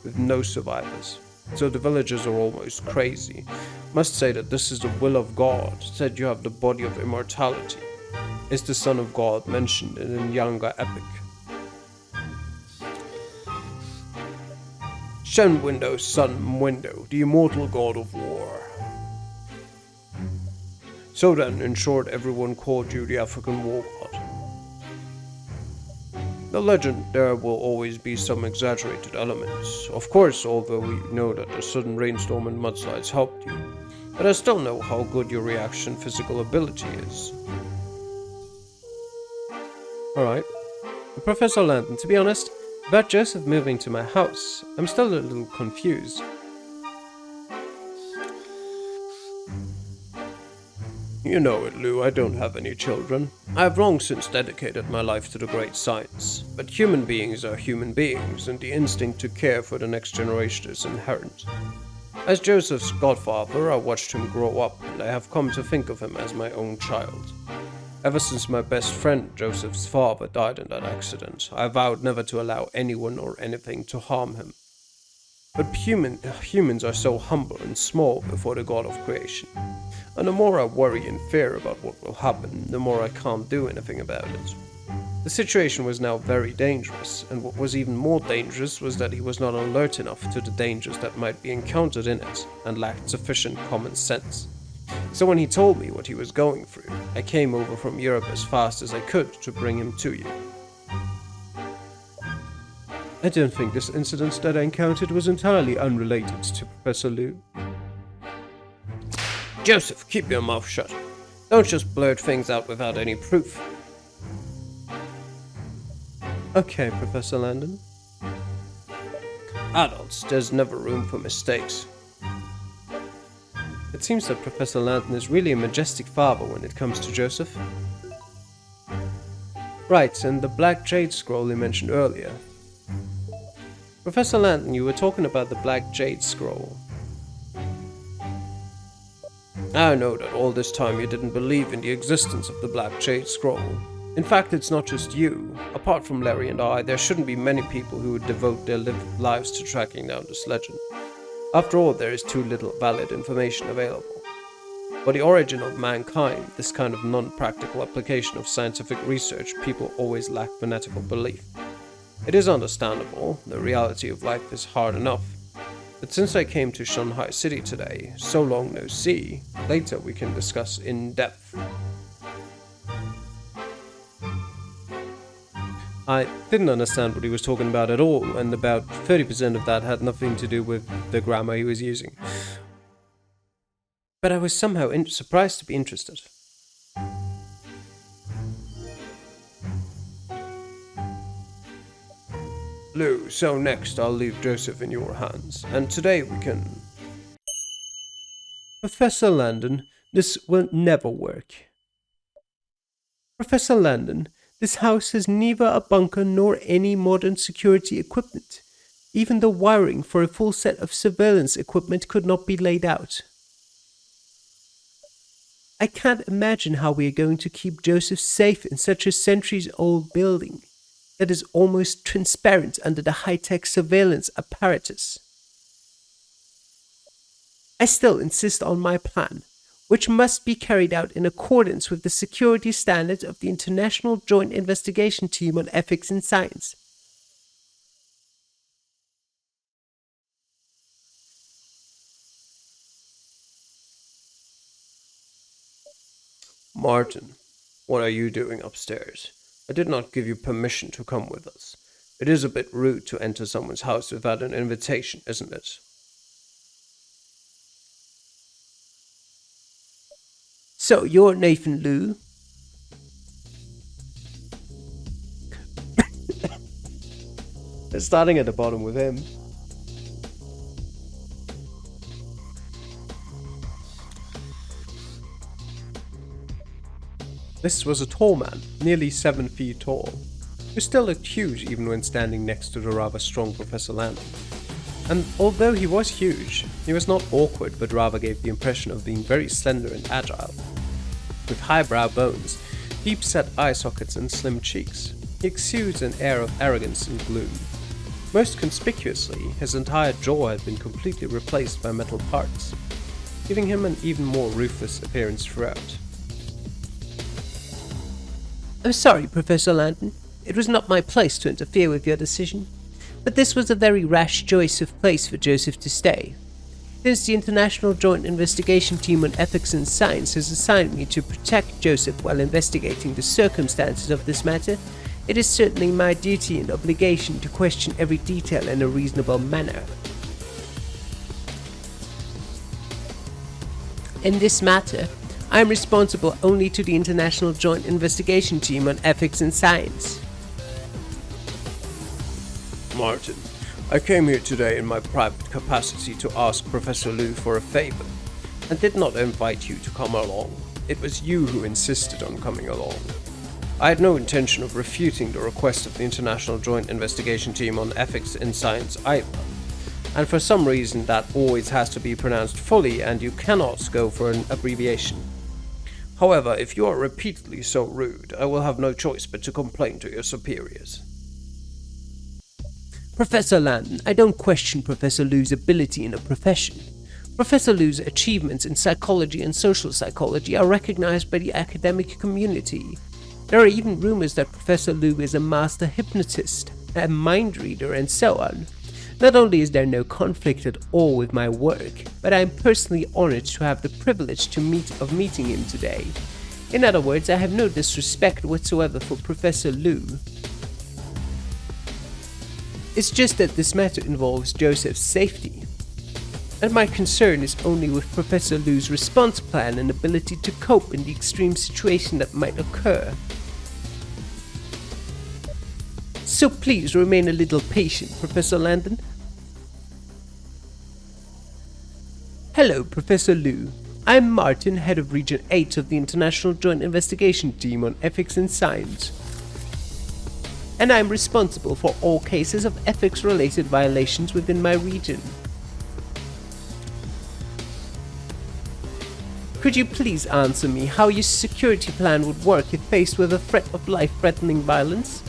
with no survivors. So the villagers are almost crazy. Must say that this is the will of God, said you have the body of immortality. Is the Son of God mentioned in a younger epic? Shen Window, Sun Window, the immortal god of war. So then, in short, everyone called you the African war god. The legend, there will always be some exaggerated elements. Of course, although we know that the sudden rainstorm and mudslides helped you. But I still know how good your reaction physical ability is. Alright. Professor Landon, to be honest, about Joseph moving to my house, I'm still a little confused. You know it, Lou, I don't have any children. I have long since dedicated my life to the great science. But human beings are human beings, and the instinct to care for the next generation is inherent. As Joseph's godfather, I watched him grow up, and I have come to think of him as my own child. Ever since my best friend, Joseph's father, died in that accident, I vowed never to allow anyone or anything to harm him. But humans are so humble and small before the God of creation. And the more I worry and fear about what will happen, the more I can't do anything about it. The situation was now very dangerous, and what was even more dangerous was that he was not alert enough to the dangers that might be encountered in it, and lacked sufficient common sense. So when he told me what he was going through, I came over from Europe as fast as I could to bring him to you. I don't think this incident that I encountered was entirely unrelated to Professor Liu. Joseph, keep your mouth shut. Don't just blurt things out without any proof. Okay, Professor Landon. Adults, there's never room for mistakes. It seems that Professor Landon is really a majestic father when it comes to Joseph. Right, and the Black Jade Scroll you mentioned earlier. Professor Landon, you were talking about the Black Jade Scroll. I know that all this time you didn't believe in the existence of the Black Jade Scroll. In fact, it's not just you. Apart from Larry and I, there shouldn't be many people who would devote their lives to tracking down this legend. After all, there is too little valid information available. For the origin of mankind, this kind of non-practical application of scientific research, people always lack fanatical belief. It is understandable, the reality of life is hard enough. But since I came to Shanghai City today, so long no see, later we can discuss in depth. I didn't understand what he was talking about at all, and about 30% of that had nothing to do with the grammar he was using. But I was somehow surprised to be interested. Lou, so next I'll leave Joseph in your hands, and today we can... Professor Landon, this will never work. Professor Landon, this house has neither a bunker nor any modern security equipment. Even the wiring for a full set of surveillance equipment could not be laid out. I can't imagine how we are going to keep Joseph safe in such a centuries-old building that is almost transparent under the high-tech surveillance apparatus. I still insist on my plan, which must be carried out in accordance with the security standards of the International Joint Investigation Team on Ethics and Science. Martin, what are you doing upstairs? I did not give you permission to come with us. It is a bit rude to enter someone's house without an invitation, isn't it? So, you're Nathan Liu? Starting at the bottom with him. This was a tall man, nearly 7 feet tall, who still looked huge even when standing next to the rather strong Professor Landon. And although he was huge, he was not awkward but rather gave the impression of being very slender and agile. With highbrow bones, deep-set eye sockets and slim cheeks, he exudes an air of arrogance and gloom. Most conspicuously, his entire jaw had been completely replaced by metal parts, giving him an even more ruthless appearance throughout. I'm sorry, Professor Landon. It was not my place to interfere with your decision, but this was a very rash choice of place for Joseph to stay. Since the International Joint Investigation Team on Ethics and Science has assigned me to protect Joseph while investigating the circumstances of this matter, it is certainly my duty and obligation to question every detail in a reasonable manner. In this matter, I am responsible only to the International Joint Investigation Team on Ethics and Science. Martin, I came here today in my private capacity to ask Professor Liu for a favor, and did not invite you to come along. It was you who insisted on coming along. I had no intention of refuting the request of the International Joint Investigation Team on Ethics and Science either, and for some reason that always has to be pronounced fully and you cannot go for an abbreviation. However, if you are repeatedly so rude, I will have no choice but to complain to your superiors. Professor Landon, I don't question Professor Liu's ability in a profession. Professor Liu's achievements in psychology and social psychology are recognized by the academic community. There are even rumors that Professor Liu is a master hypnotist, a mind reader, and so on. Not only is there no conflict at all with my work, but I am personally honored to have the privilege of meeting him today. In other words, I have no disrespect whatsoever for Professor Liu. It's just that this matter involves Joseph's safety, and my concern is only with Professor Liu's response plan and ability to cope in the extreme situation that might occur. So please remain a little patient, Professor Landon. Hello, Professor Liu. I'm Martin, head of Region 8 of the International Joint Investigation Team on Ethics and Science. And I'm responsible for all cases of ethics-related violations within my region. Could you please answer me how your security plan would work if faced with a threat of life-threatening violence?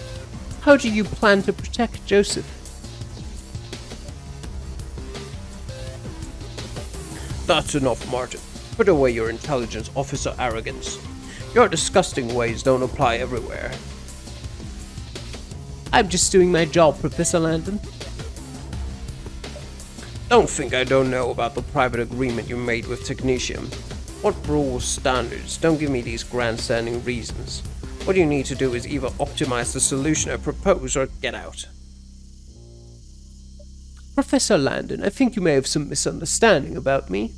How do you plan to protect Joseph? That's enough, Martin. Put away your intelligence officer arrogance. Your disgusting ways don't apply everywhere. I'm just doing my job, Professor Landon. Don't think I don't know about the private agreement you made with Technetium. What rules, standards? Don't give me these grandstanding reasons. What you need to do is either optimize the solution I propose or get out. Professor Landon, I think you may have some misunderstanding about me.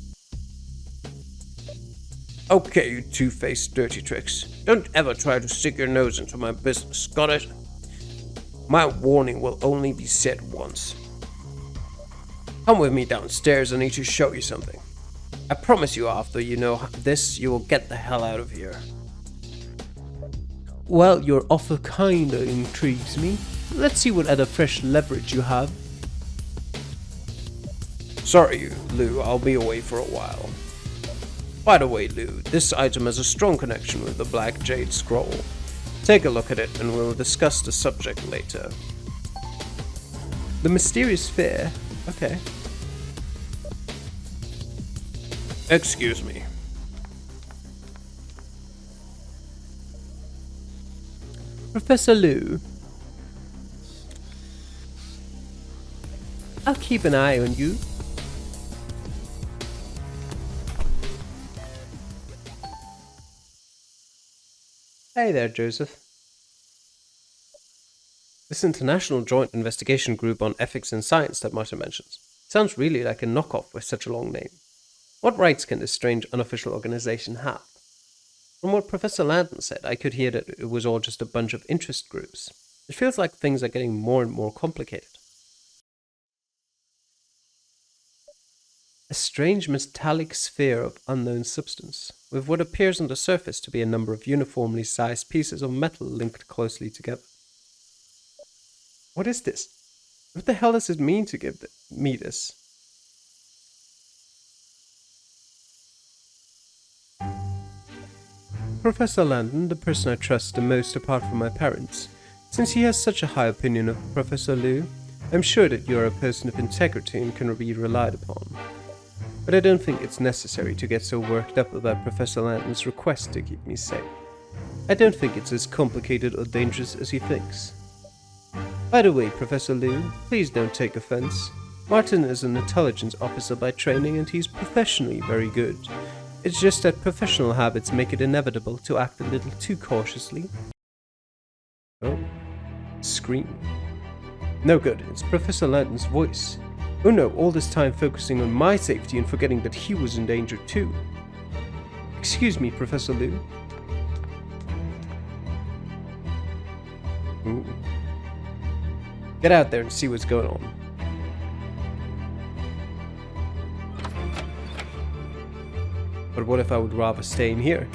Okay, you two-faced dirty tricks. Don't ever try to stick your nose into my business, got it? My warning will only be said once. Come with me downstairs, I need to show you something. I promise you after you know this, you will get the hell out of here. Well, your offer kinda intrigues me. Let's see what other fresh leverage you have. Sorry, Lou, I'll be away for a while. By the way, Lou, this item has a strong connection with the Black Jade Scroll. Take a look at it and we'll discuss the subject later. The mysterious sphere? Okay. Excuse me. Professor Liu. I'll keep an eye on you. Hey there, Joseph. This international joint investigation group on ethics and science that Martin mentions sounds really like a knockoff with such a long name. What rights can this strange unofficial organization have? From what Professor Landon said, I could hear that it was all just a bunch of interest groups. It feels like things are getting more and more complicated. A strange metallic sphere of unknown substance, with what appears on the surface to be a number of uniformly sized pieces of metal linked closely together. What is this? What the hell does it mean to give me this? Professor Landon, the person I trust the most apart from my parents, since he has such a high opinion of Professor Liu, I'm sure that you are a person of integrity and can be relied upon. But I don't think it's necessary to get so worked up about Professor Landon's request to keep me safe. I don't think it's as complicated or dangerous as he thinks. By the way, Professor Liu, please don't take offense. Martin is an intelligence officer by training and he's professionally very good. It's just that professional habits make it inevitable to act a little too cautiously. Oh. Scream. No good, it's Professor Landon's voice. Oh no, all this time focusing on my safety and forgetting that he was in danger too. Excuse me, Professor Liu. Ooh. Get out there and see what's going on. But what if I would rather stay in here?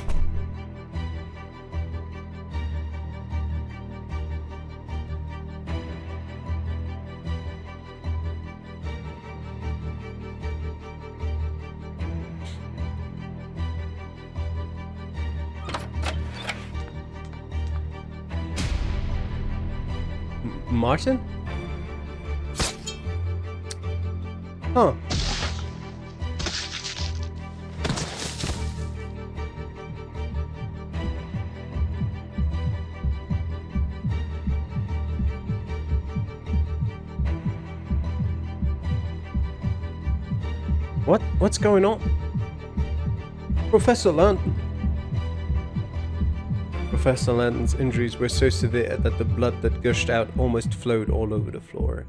Martin? Huh. What's going on? Professor Landon. Professor Landon's injuries were so severe that the blood that gushed out almost flowed all over the floor.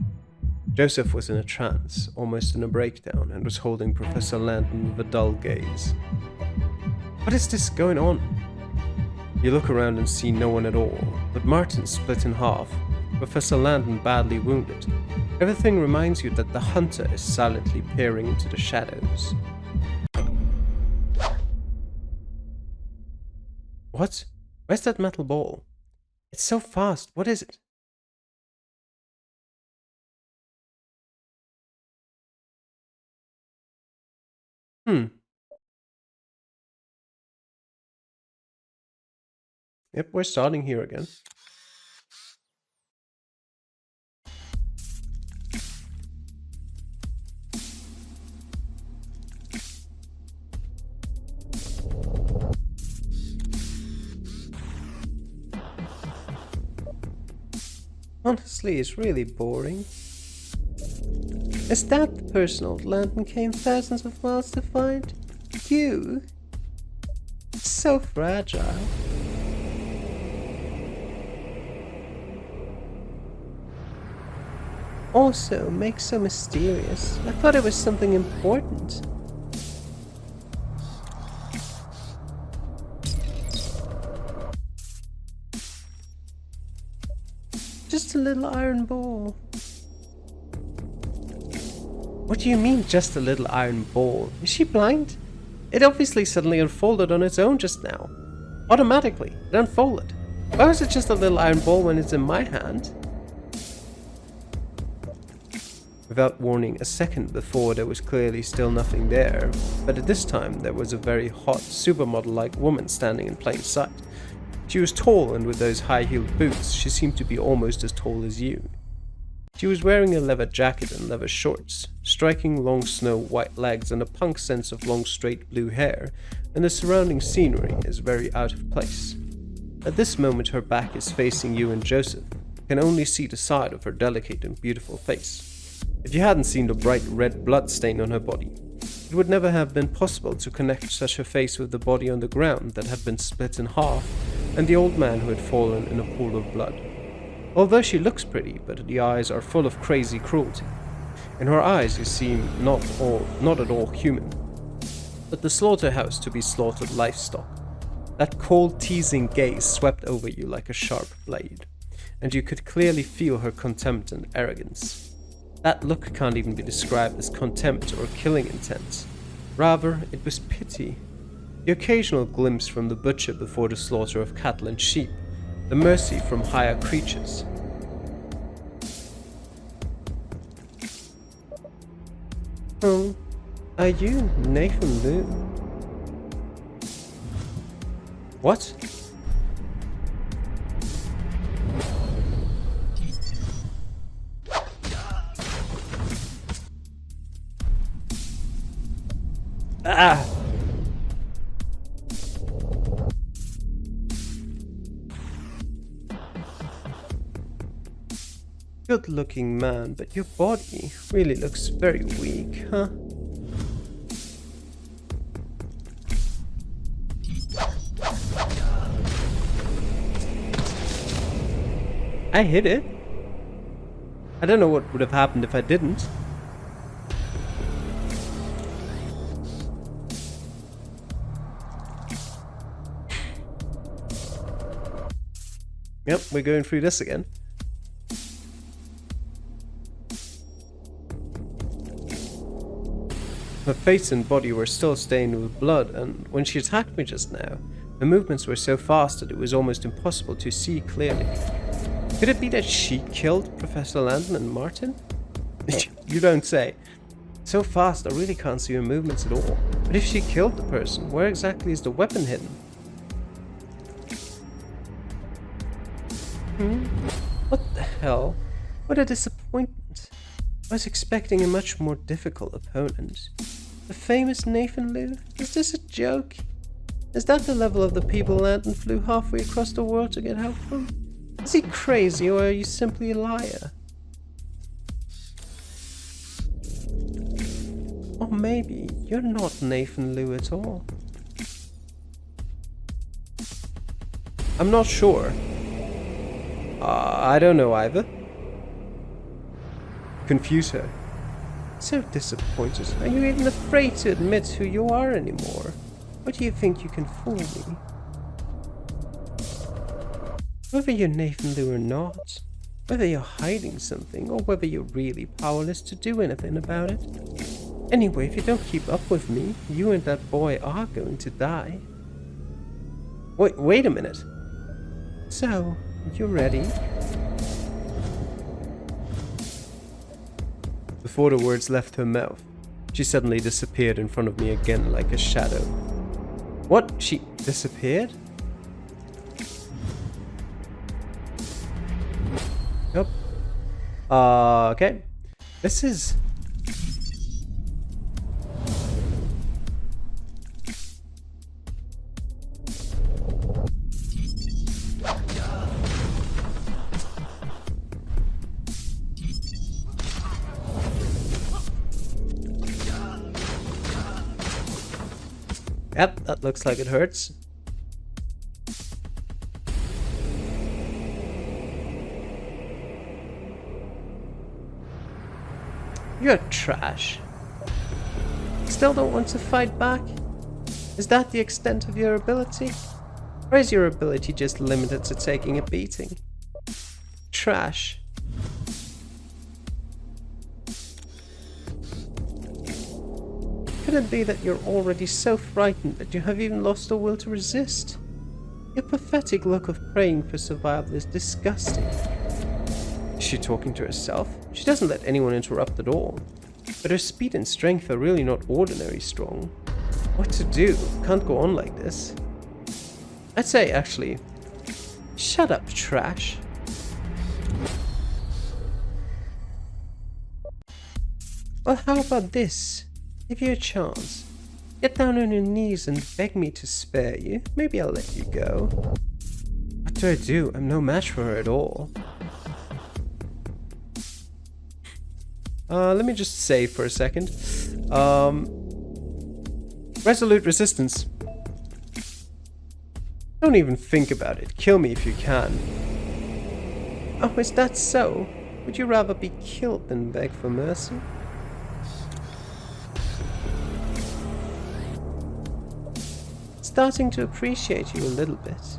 Joseph was in a trance, almost in a breakdown, and was holding Professor Landon with a dull gaze. What is this going on? You look around and see no one at all, but Martin split in half, Professor Landon badly wounded. Everything reminds you that the hunter is silently peering into the shadows. What? Where's that metal ball? It's so fast. What is it? Yep, we're starting here again. Honestly, it's really boring. Is that the person old Landon came thousands of miles to find? You? So fragile. also make so mysterious? I thought it was something important. Just a little iron ball. What do you mean, just a little iron ball? Is she blind? It obviously suddenly unfolded on its own just now. Automatically, it unfolded. Why was it just a little iron ball when it's in my hand? Without warning, a second before there was clearly still nothing there, but at this time there was a very hot, supermodel-like woman standing in plain sight. She was tall, and with those high-heeled boots, she seemed to be almost as tall as you. She was wearing a leather jacket and leather shorts, striking long snow-white legs and a punk sense of long straight blue hair, and the surrounding scenery is very out of place. At this moment her back is facing you and Joseph. You can only see the side of her delicate and beautiful face. If you hadn't seen the bright red blood stain on her body, it would never have been possible to connect such a face with the body on the ground that had been split in half, and the old man who had fallen in a pool of blood. Although she looks pretty, but the eyes are full of crazy cruelty. In her eyes you seem not at all human, but the slaughterhouse to be slaughtered livestock. That cold, teasing gaze swept over you like a sharp blade, and you could clearly feel her contempt and arrogance. That look can't even be described as contempt or killing intent. Rather, it was pity. The occasional glimpse from the butcher before the slaughter of cattle and sheep, the mercy from higher creatures. Oh, are you Nathan Liu? What? Ah! Good-looking man, but your body really looks very weak, huh? I hit it. I don't know what would have happened if I didn't. Yep, we're going through this again. Her face and body were still stained with blood, and when she attacked me just now, her movements were so fast that it was almost impossible to see clearly. Could it be that she killed Professor Landon and Martin? You don't say. So fast, I really can't see her movements at all. But if she killed the person, where exactly is the weapon hidden? What the hell? What a disappointment. I was expecting a much more difficult opponent. The famous Nathan Liu? Is this a joke? Is that the level of the people Landon flew halfway across the world to get help from? Is he crazy, or are you simply a liar? Or maybe you're not Nathan Liu at all. I'm not sure. I don't know either. Confuse her. So disappointed. Are you even afraid to admit who you are anymore? Or do you think you can fool me? Whether you're Nathan Liu or not, whether you're hiding something, or whether you're really powerless to do anything about it. Anyway, if you don't keep up with me, you and that boy are going to die. Wait a minute. So, you ready? Before the words left her mouth, she suddenly disappeared in front of me again like a shadow. What? She disappeared? Nope. Okay. This is... Yep, that looks like it hurts. You're trash. Still don't want to fight back? Is that the extent of your ability? Or is your ability just limited to taking a beating? Trash. Could it be that you're already so frightened that you have even lost the will to resist? Your pathetic look of praying for survival is disgusting. Is she talking to herself? She doesn't let anyone interrupt at all. But her speed and strength are really not ordinary strong. What to do? Can't go on like this. I'd say, actually, shut up, trash. Well, how about this? Give you a chance. Get down on your knees and beg me to spare you. Maybe I'll let you go. What do I do? I'm no match for her at all. Let me just save for a second. Resolute resistance. Don't even think about it. Kill me if you can. Oh, is that so? Would you rather be killed than beg for mercy? Starting to appreciate you a little bit.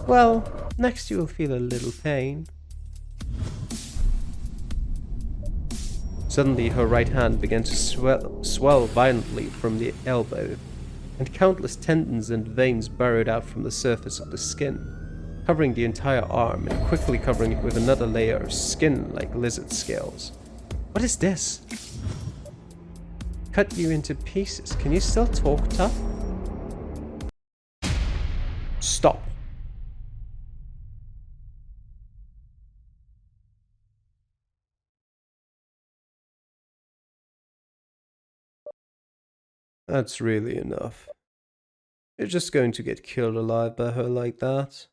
Well, next you will feel a little pain. Suddenly her right hand began to swell violently from the elbow, and countless tendons and veins burrowed out from the surface of the skin, covering the entire arm and quickly covering it with another layer of skin like lizard scales. What is this? Cut you into pieces. Can you still talk tough? Stop. That's really enough. You're just going to get killed alive by her like that.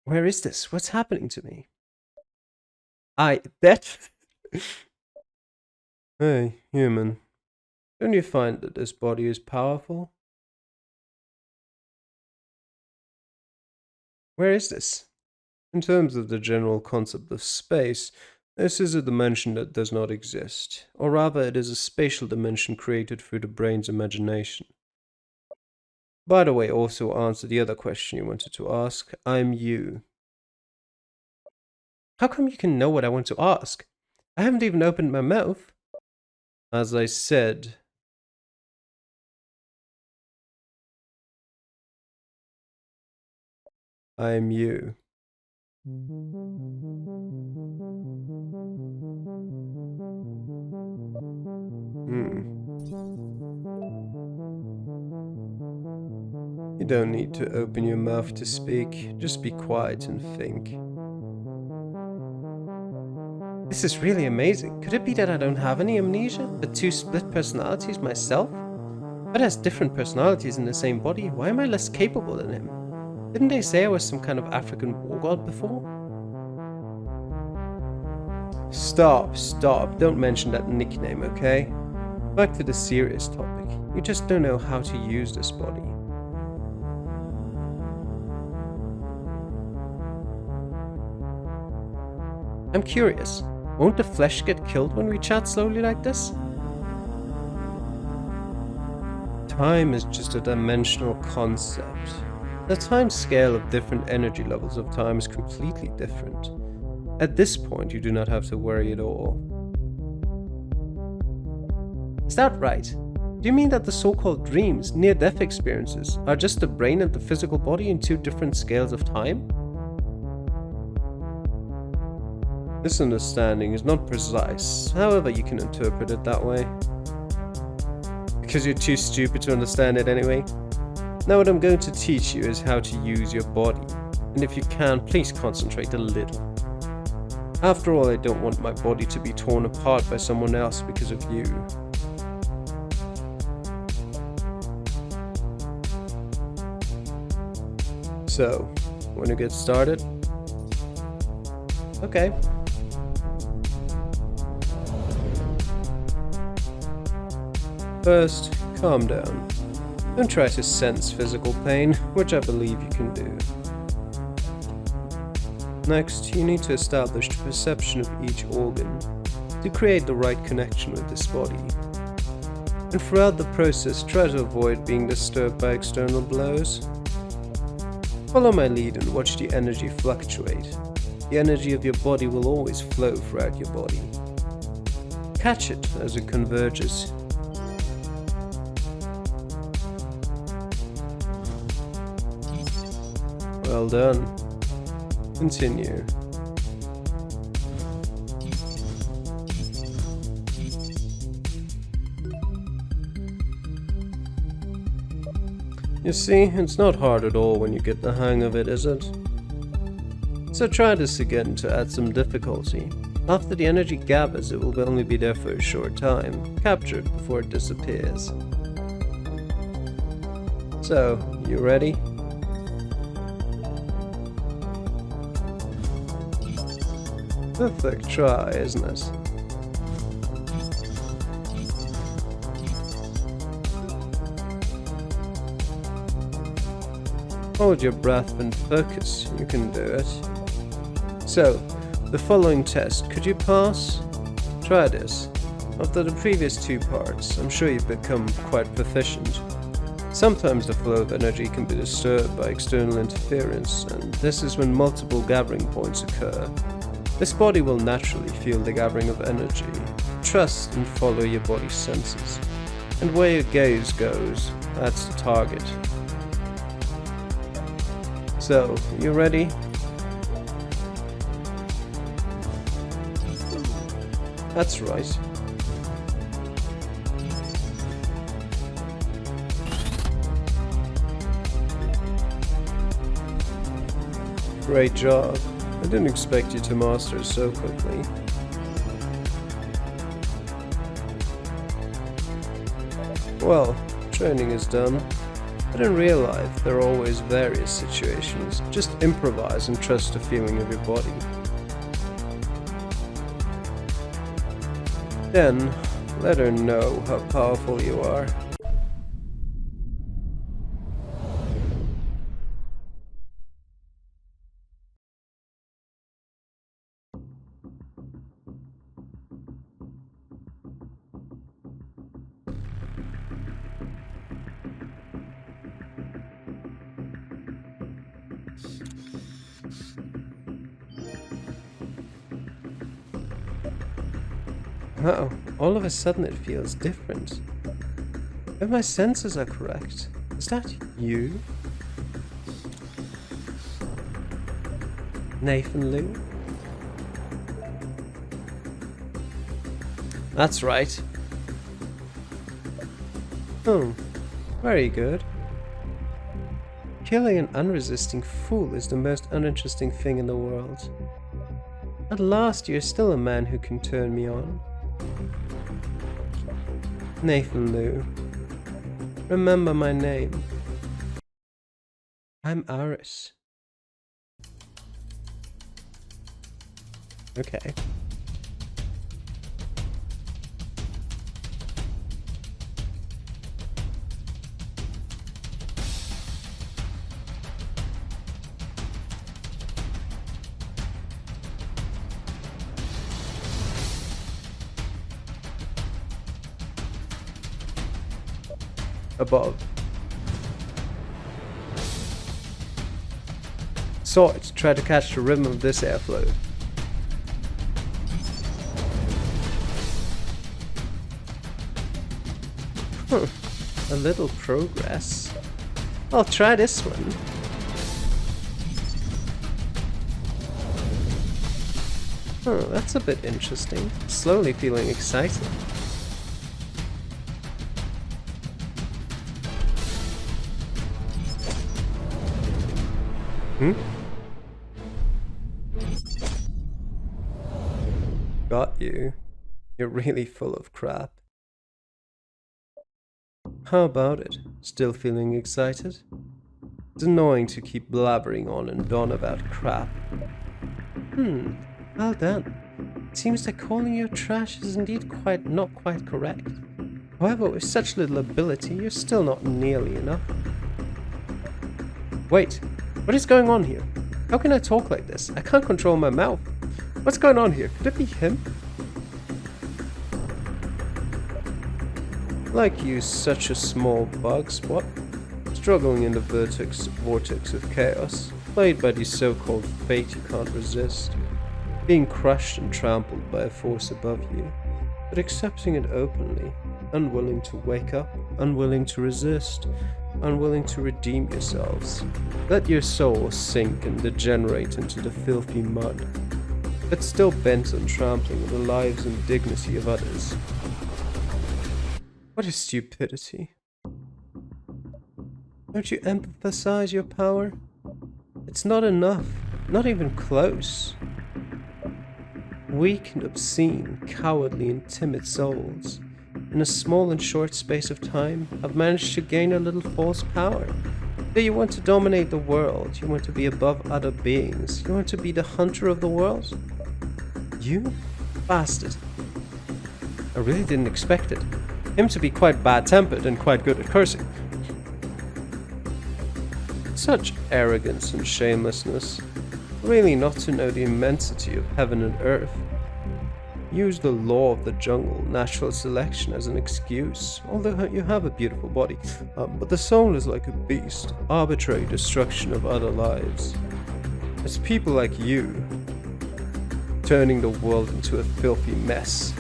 Where is this? What's happening to me? That? Hey, human. Don't you find that this body is powerful? Where is this? In terms of the general concept of space, this is a dimension that does not exist, or rather it is a spatial dimension created through the brain's imagination. By the way, also answer the other question you wanted to ask. I'm you. How come you can know what I want to ask? I haven't even opened my mouth. As I said, I'm you. You don't need to open your mouth to speak. Just be quiet and think. This is really amazing. Could it be that I don't have any amnesia, but two split personalities myself? But has different personalities in the same body, why am I less capable than him? Didn't they say I was some kind of African war god before? Stop. Don't mention that nickname, okay? Back to the serious topic. You just don't know how to use this body. I'm curious. Won't the flesh get killed when we chat slowly like this? Time is just a dimensional concept. The time scale of different energy levels of time is completely different. At this point, you do not have to worry at all. Is that right? Do you mean that the so-called dreams, near-death experiences, are just the brain and the physical body in two different scales of time? This understanding is not precise, however you can interpret it that way. Because you're too stupid to understand it anyway. Now what I'm going to teach you is how to use your body, and if you can, please concentrate a little. After all, I don't want my body to be torn apart by someone else because of you. So, wanna get started? Okay. First, calm down. Don't try to sense physical pain, which I believe you can do. Next, you need to establish the perception of each organ to create the right connection with this body. And throughout the process, try to avoid being disturbed by external blows. Follow my lead and watch the energy fluctuate. The energy of your body will always flow throughout your body. Catch it as it converges. Well done. Continue. You see, it's not hard at all when you get the hang of it, is it? So try this again to add some difficulty. After the energy gathers, it will only be there for a short time. Capture it before it disappears. So, you ready? Perfect try, isn't it? Hold your breath and focus, you can do it. So, the following test, could you pass? Try this. After the previous two parts, I'm sure you've become quite proficient. Sometimes the flow of energy can be disturbed by external interference, and this is when multiple gathering points occur. This body will naturally feel the gathering of energy. Trust and follow your body's senses. And where your gaze goes, that's the target. So, you ready? That's right. Great job. I didn't expect you to master it so quickly. Well, training is done. But in real life, there are always various situations. Just improvise and trust the feeling of your body. Then, let her know how powerful you are. Wow, all of a sudden it feels different. If my senses are correct, is that you? Nathan Liu? That's right. Oh, very good. Killing an unresisting fool is the most uninteresting thing in the world. At last you're still a man who can turn me on. Nathan Liu. Remember my name. I'm Aris. Okay. Above. Swords, try to catch the rhythm of this airflow. A little progress. I'll try this one. That's a bit interesting. Slowly feeling excited. Got you. You're really full of crap. How about it? Still feeling excited? It's annoying to keep blabbering on and on about crap. Well done. It seems that calling you trash is indeed not quite correct. However, with such little ability, you're still not nearly enough. Wait, what is going on here? How can I talk like this? I can't control my mouth. What's going on here? Could it be him? Like you, such a small bug spot, struggling in the vortex of chaos, played by the so-called fate you can't resist, being crushed and trampled by a force above you, but accepting it openly, unwilling to wake up, unwilling to resist, unwilling to redeem yourselves. Let your souls sink and degenerate into the filthy mud, but still bent on trampling on the lives and dignity of others. What is stupidity? Don't you empathize your power? It's not enough, not even close. Weak and obscene, cowardly and timid souls, in a small and short space of time, have managed to gain a little false power. That you want to dominate the world, you want to be above other beings, you want to be the hunter of the world? You? Bastard. I really didn't expect it. Him to be quite bad-tempered and quite good at cursing. Such arrogance and shamelessness. Really not to know the immensity of heaven and earth. Use the law of the jungle, natural selection, as an excuse, although you have a beautiful body. But the soul is like a beast, arbitrary destruction of other lives. It's people like you, turning the world into a filthy mess.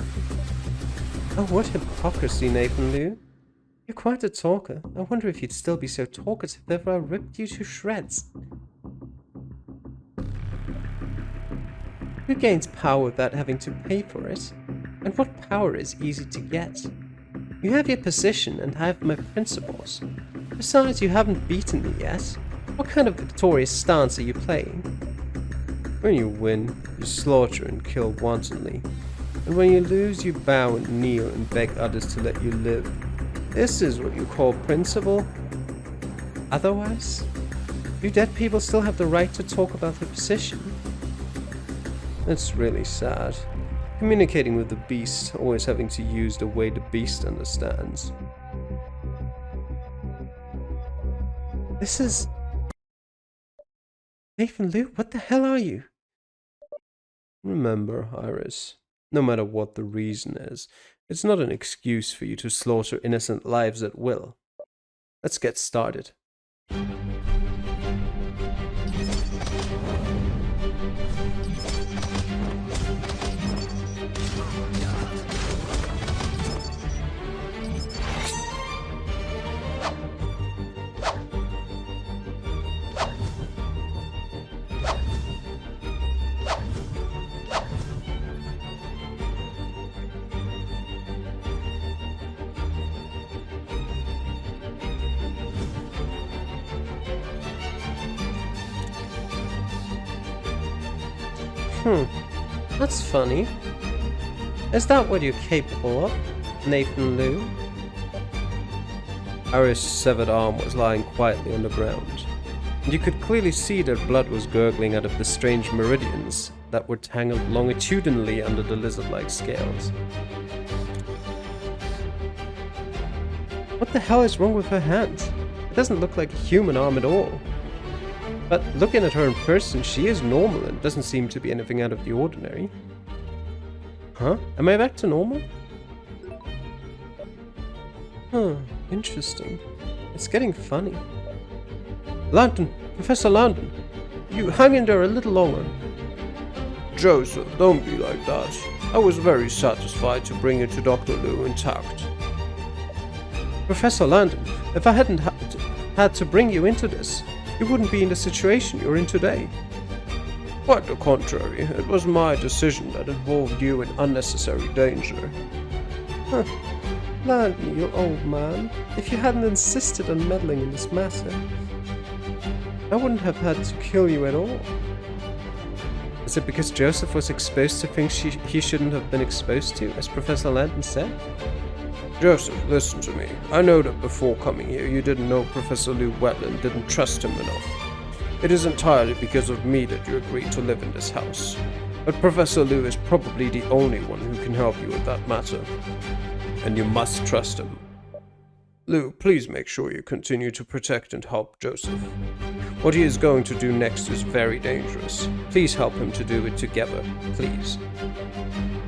Oh, what hypocrisy, Nathan Liu. You're quite a talker. I wonder if you'd still be so talkative if I ripped you to shreds. Who gains power without having to pay for it? And what power is easy to get? You have your position and I have my principles. Besides, you haven't beaten me yet. What kind of victorious stance are you playing? When you win, you slaughter and kill wantonly. And when you lose, you bow and kneel and beg others to let you live. This is what you call principle? Otherwise? Do dead people still have the right to talk about their position? It's really sad. Communicating with the beast, always having to use the way the beast understands. This is... Nathan Liu, what the hell are you? Remember, Iris, no matter what the reason is, it's not an excuse for you to slaughter innocent lives at will. Let's get started. That's funny. Is that what you're capable of, Nathan Liu? Iris' severed arm was lying quietly on the ground, and you could clearly see that blood was gurgling out of the strange meridians that were tangled longitudinally under the lizard-like scales. What the hell is wrong with her hand? It doesn't look like a human arm at all. But looking at her in person, she is normal and doesn't seem to be anything out of the ordinary. Huh? Am I back to normal? Huh, interesting. It's getting funny. London! Professor London! You hang in there a little longer. Joseph, don't be like that. I was very satisfied to bring you to Dr. Liu intact. Professor London, if I hadn't had to bring you into this, you wouldn't be in the situation you're in today. Quite the contrary. It was my decision that involved you in unnecessary danger. Huh. London, you old man. If you hadn't insisted on meddling in this matter, I wouldn't have had to kill you at all. Is it because Joseph was exposed to things he shouldn't have been exposed to, as Professor London said? Joseph, listen to me. I know that before coming here you didn't know Professor Liu well and didn't trust him enough. It is entirely because of me that you agreed to live in this house. But Professor Liu is probably the only one who can help you with that matter. and you must trust him. Lou, please make sure you continue to protect and help Joseph. What he is going to do next is very dangerous. Please help him to do it together, please.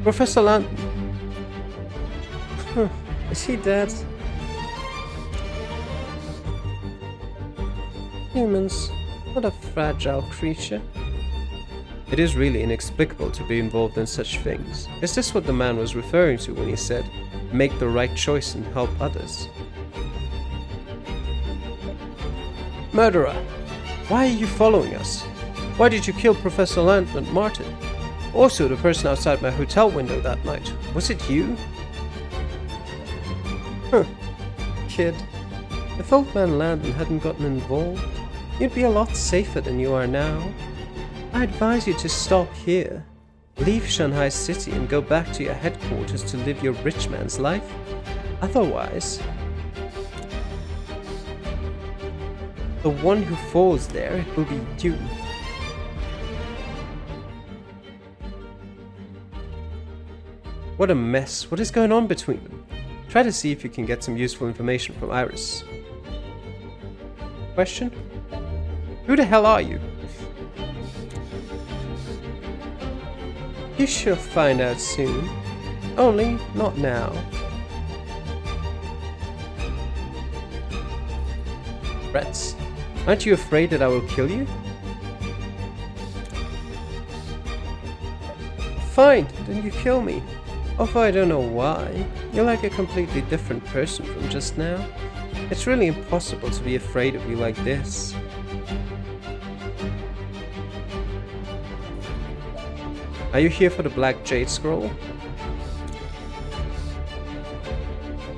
Professor Lantern. Is he dead? Humans, what a fragile creature. It is really inexplicable to be involved in such things. Is this what the man was referring to when he said, make the right choice and help others? Murderer! Why are you following us? Why did you kill Professor Lantern and Martin? Also, the person outside my hotel window that night. Was it you? Huh. Kid, if Old Man Lantern hadn't gotten involved, you'd be a lot safer than you are now. I advise you to stop here. Leave Shanghai City and go back to your headquarters to live your rich man's life. Otherwise, the one who falls there will be you. What a mess. What is going on between them? Try to see if you can get some useful information from Iris. Question? Who the hell are you? You shall find out soon. Only not now. Threats? Aren't you afraid that I will kill you? Fine, then you kill me. Although I don't know why. You're like a completely different person from just now. It's really impossible to be afraid of you like this. Are you here for the Black Jade Scroll?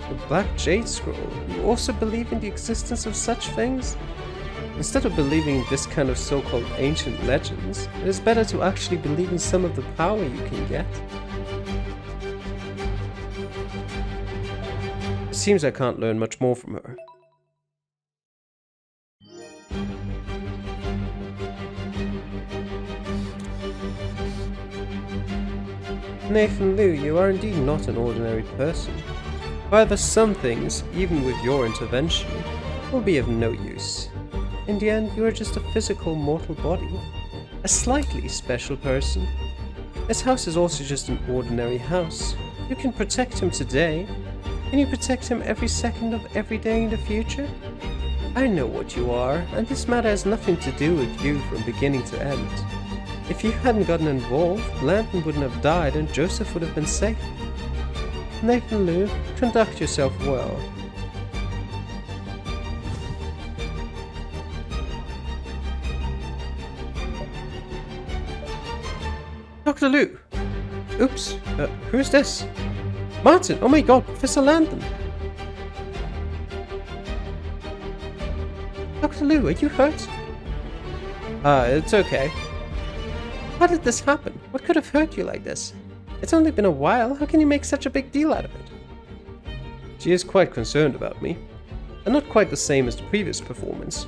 The Black Jade Scroll? You also believe in the existence of such things? Instead of believing in this kind of so-called ancient legends, it is better to actually believe in some of the power you can get. It seems I can't learn much more from her. Nathan Liu, you are indeed not an ordinary person. However, some things, even with your intervention, will be of no use. In the end, you are just a physical mortal body. A slightly special person. This house is also just an ordinary house. You can protect him today. Can you protect him every second of every day in the future? I know what you are, and this matter has nothing to do with you from beginning to end. If you hadn't gotten involved, Lantern wouldn't have died and Joseph would have been safe. Nathan Liu, conduct yourself well. Dr. Liu! Oops, who's this? Martin! Oh my god, Professor Lantern! Dr. Liu, are you hurt? It's okay. How did this happen? What could have hurt you like this? It's only been a while, how can you make such a big deal out of it? She is quite concerned about me, and not quite the same as the previous performance.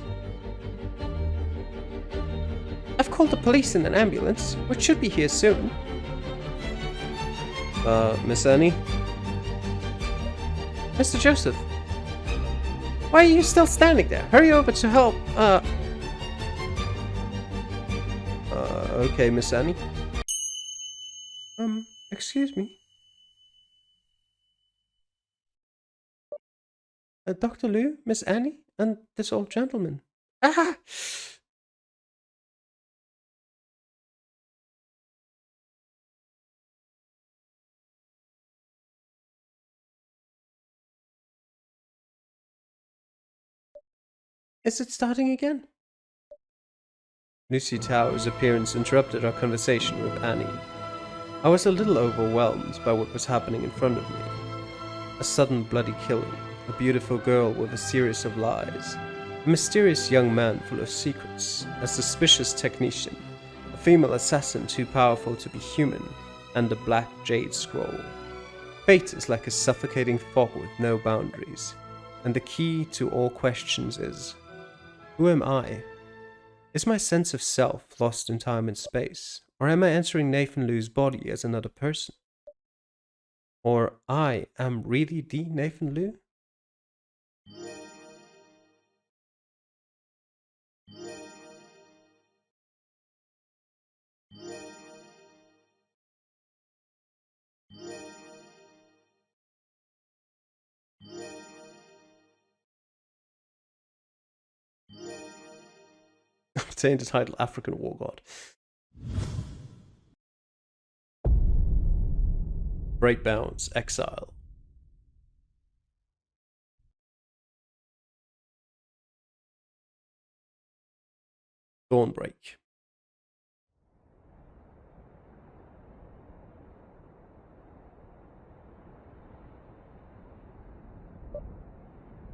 I've called the police and an ambulance, which should be here soon. Miss Annie? Mr. Joseph? Why are you still standing there? Hurry over to help, okay, Miss Annie. Excuse me. Dr. Liu, Miss Annie, and this old gentleman. Ah! Is it starting again? Lucy Tower's appearance interrupted our conversation with Annie. I was a little overwhelmed by what was happening in front of me. A sudden bloody killing, a beautiful girl with a series of lies, a mysterious young man full of secrets, a suspicious technician, a female assassin too powerful to be human, and the Black Jade Scroll. Fate is like a suffocating fog with no boundaries, and the key to all questions is, who am I? Is my sense of self lost in time and space, or am I entering Nathan Liu's body as another person? Or I am really the Nathan Liu? Obtained the title African War God. Breakbounds, Exile. Dawnbreak.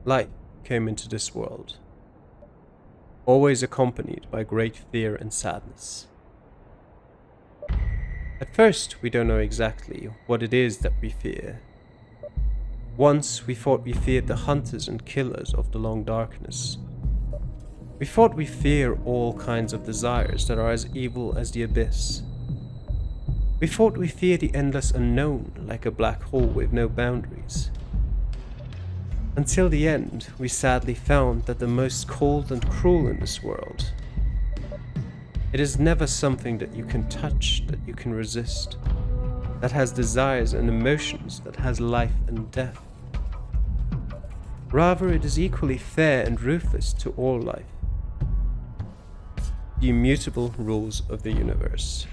Light came into this world, always accompanied by great fear and sadness. At first, we don't know exactly what it is that we fear. Once, we thought we feared the hunters and killers of the long darkness. We thought we fear all kinds of desires that are as evil as the abyss. We thought we fear the endless unknown, like a black hole with no boundaries. Until the end, we sadly found that the most cold and cruel in this world, it is never something that you can touch, that you can resist, that has desires and emotions, that has life and death. Rather, it is equally fair and ruthless to all life. The immutable rules of the universe.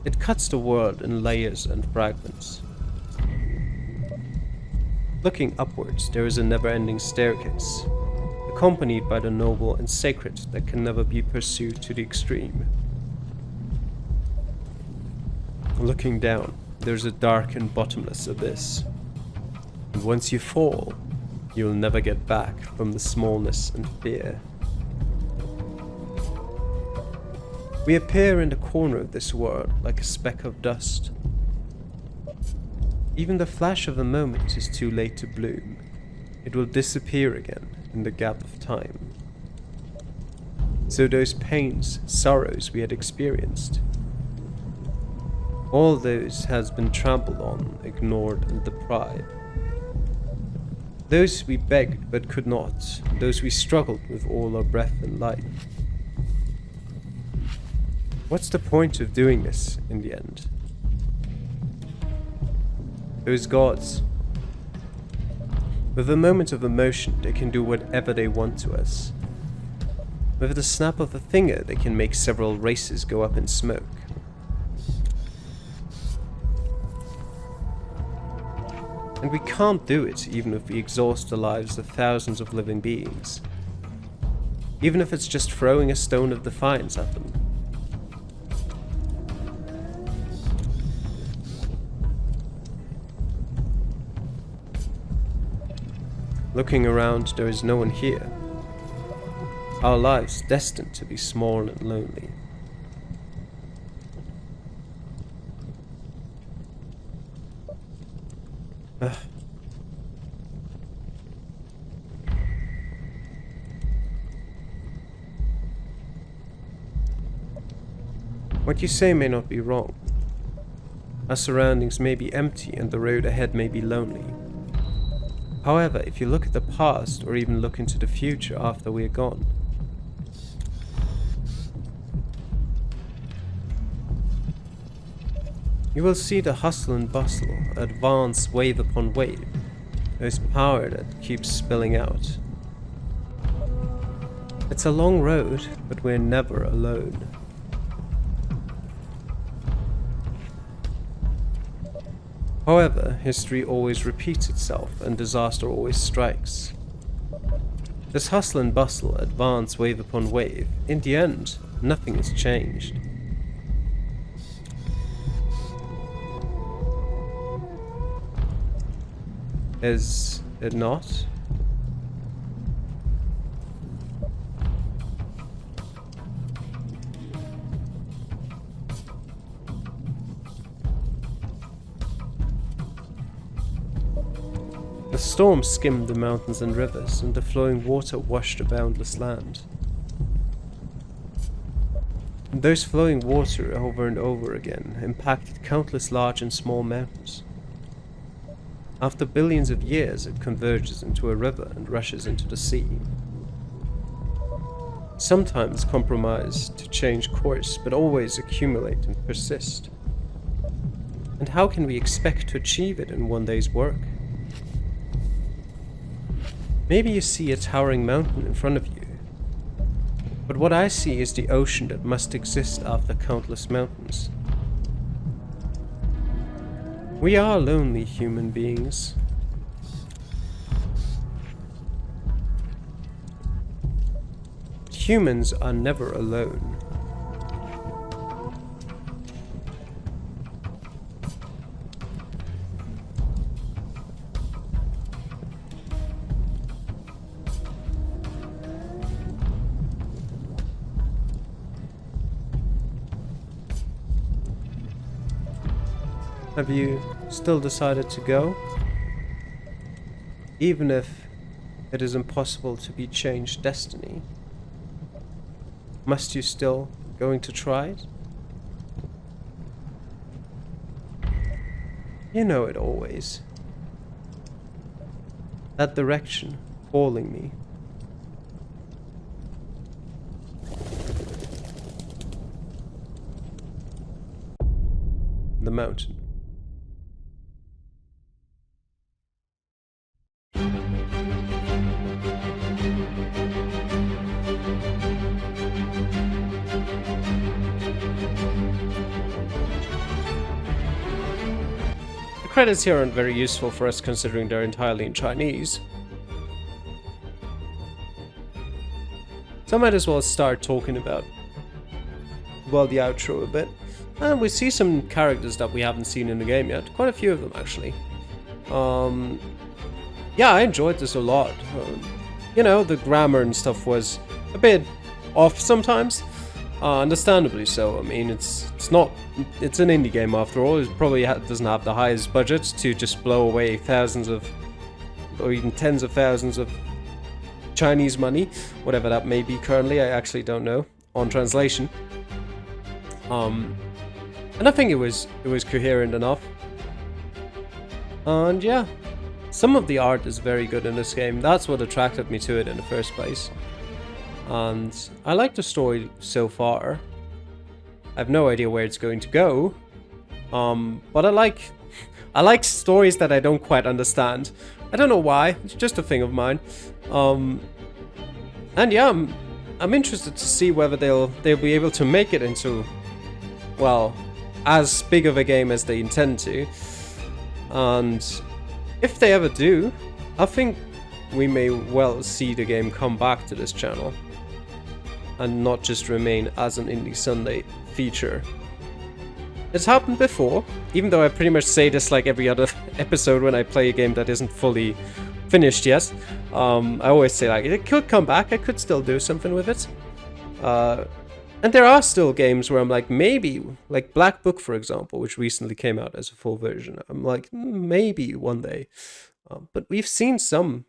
It cuts the world in layers and fragments. Looking upwards, there is a never-ending staircase, accompanied by the noble and sacred that can never be pursued to the extreme. Looking down, there's a dark and bottomless abyss. And once you fall, you'll never get back from the smallness and fear. We appear in the corner of this world like a speck of dust. Even the flash of a moment is too late to bloom. It will disappear again in the gap of time. So those pains, sorrows we had experienced, all those has been trampled on, ignored and deprived. Those we begged but could not, those we struggled with all our breath and life. What's the point of doing this in the end? Those gods, with a moment of emotion, they can do whatever they want to us. With the snap of a finger, they can make several races go up in smoke. And we can't do it even if we exhaust the lives of thousands of living beings. Even if it's just throwing a stone of defiance at them. Looking around, there is no one here. Our lives destined to be small and lonely. What you say may not be wrong. Our surroundings may be empty and the road ahead may be lonely. However, if you look at the past or even look into the future after we are gone, you will see the hustle and bustle, advance wave upon wave. There's power that keeps spilling out. It's a long road, but we're never alone. However, history always repeats itself and disaster always strikes. This hustle and bustle, advance wave upon wave, in the end, nothing has changed. Is it not? The storm skimmed the mountains and rivers, and the flowing water washed the boundless land. those flowing water over and over again impacted countless large and small mountains. After billions of years, it converges into a river and rushes into the sea. Sometimes compromise to change course, but always accumulate and persist. And how can we expect to achieve it in one day's work? Maybe you see a towering mountain in front of you, but what I see is the ocean that must exist after countless mountains. We are lonely human beings. Humans are never alone. Have you still decided to go? Even if it is impossible to be changed destiny, must you still going to try it? You know it always. That direction calling me. The mountain. The credits here aren't very useful for us considering they're entirely in Chinese. So I might as well start talking about, well, the outro a bit. And we see some characters that we haven't seen in the game yet. Quite a few of them, actually. Yeah, I enjoyed this a lot. You know, the grammar and stuff was a bit off sometimes. Understandably so. I mean, it's an indie game after all. It probably doesn't have the highest budget to just blow away thousands of, or even tens of thousands of Chinese money, whatever that may be currently. I actually don't know on translation. And I think it was coherent enough. And yeah, some of the art is very good in this game. That's what attracted me to it in the first place. And I like the story so far. I have no idea where it's going to go. But I like stories that I don't quite understand. I don't know why. It's just a thing of mine. And yeah, I'm interested to see whether they'll be able to make it into, well, as big of a game as they intend to. And if they ever do, I think we may well see the game come back to this channel and not just remain as an Indie Sunday feature. It's happened before, even though I pretty much say this like every other episode when I play a game that isn't fully finished yet. I always say like, it could come back, I could still do something with it. And there are still games where I'm like, maybe, like Black Book for example, which recently came out as a full version. I'm like, maybe one day. But we've seen some,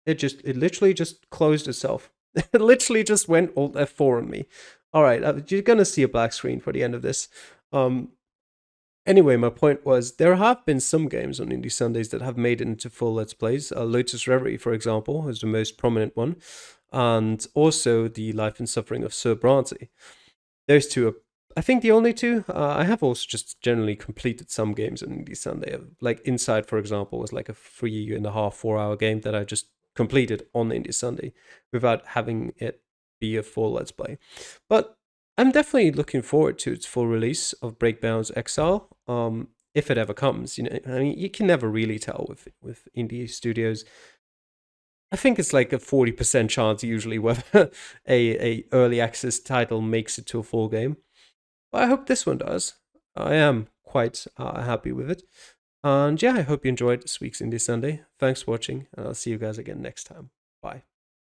it literally just closed itself. It literally just went Alt F4 on me. Alright, you're gonna see a black screen for the end of this. Anyway, my point was, there have been some games on Indie Sundays that have made it into full Let's Plays. Lotus Reverie, for example, is the most prominent one. And also the Life and Suffering of Sir Bronte. Those two are, I think, the only two. I have also just generally completed some games on Indie Sunday. Like Inside, for example, was like a 3.5, 4 hour game that I just completed on Indie Sunday without having it be a full Let's Play. But I'm definitely looking forward to its full release of Breakbound's Exile, if it ever comes. You know, I mean, you can never really tell with indie studios. I think it's like a 40% chance usually whether a early access title makes it to a full game. But I hope this one does. I am quite happy with it. And yeah, I hope you enjoyed this week's Indie Sunday. Thanks for watching, and I'll see you guys again next time. Bye.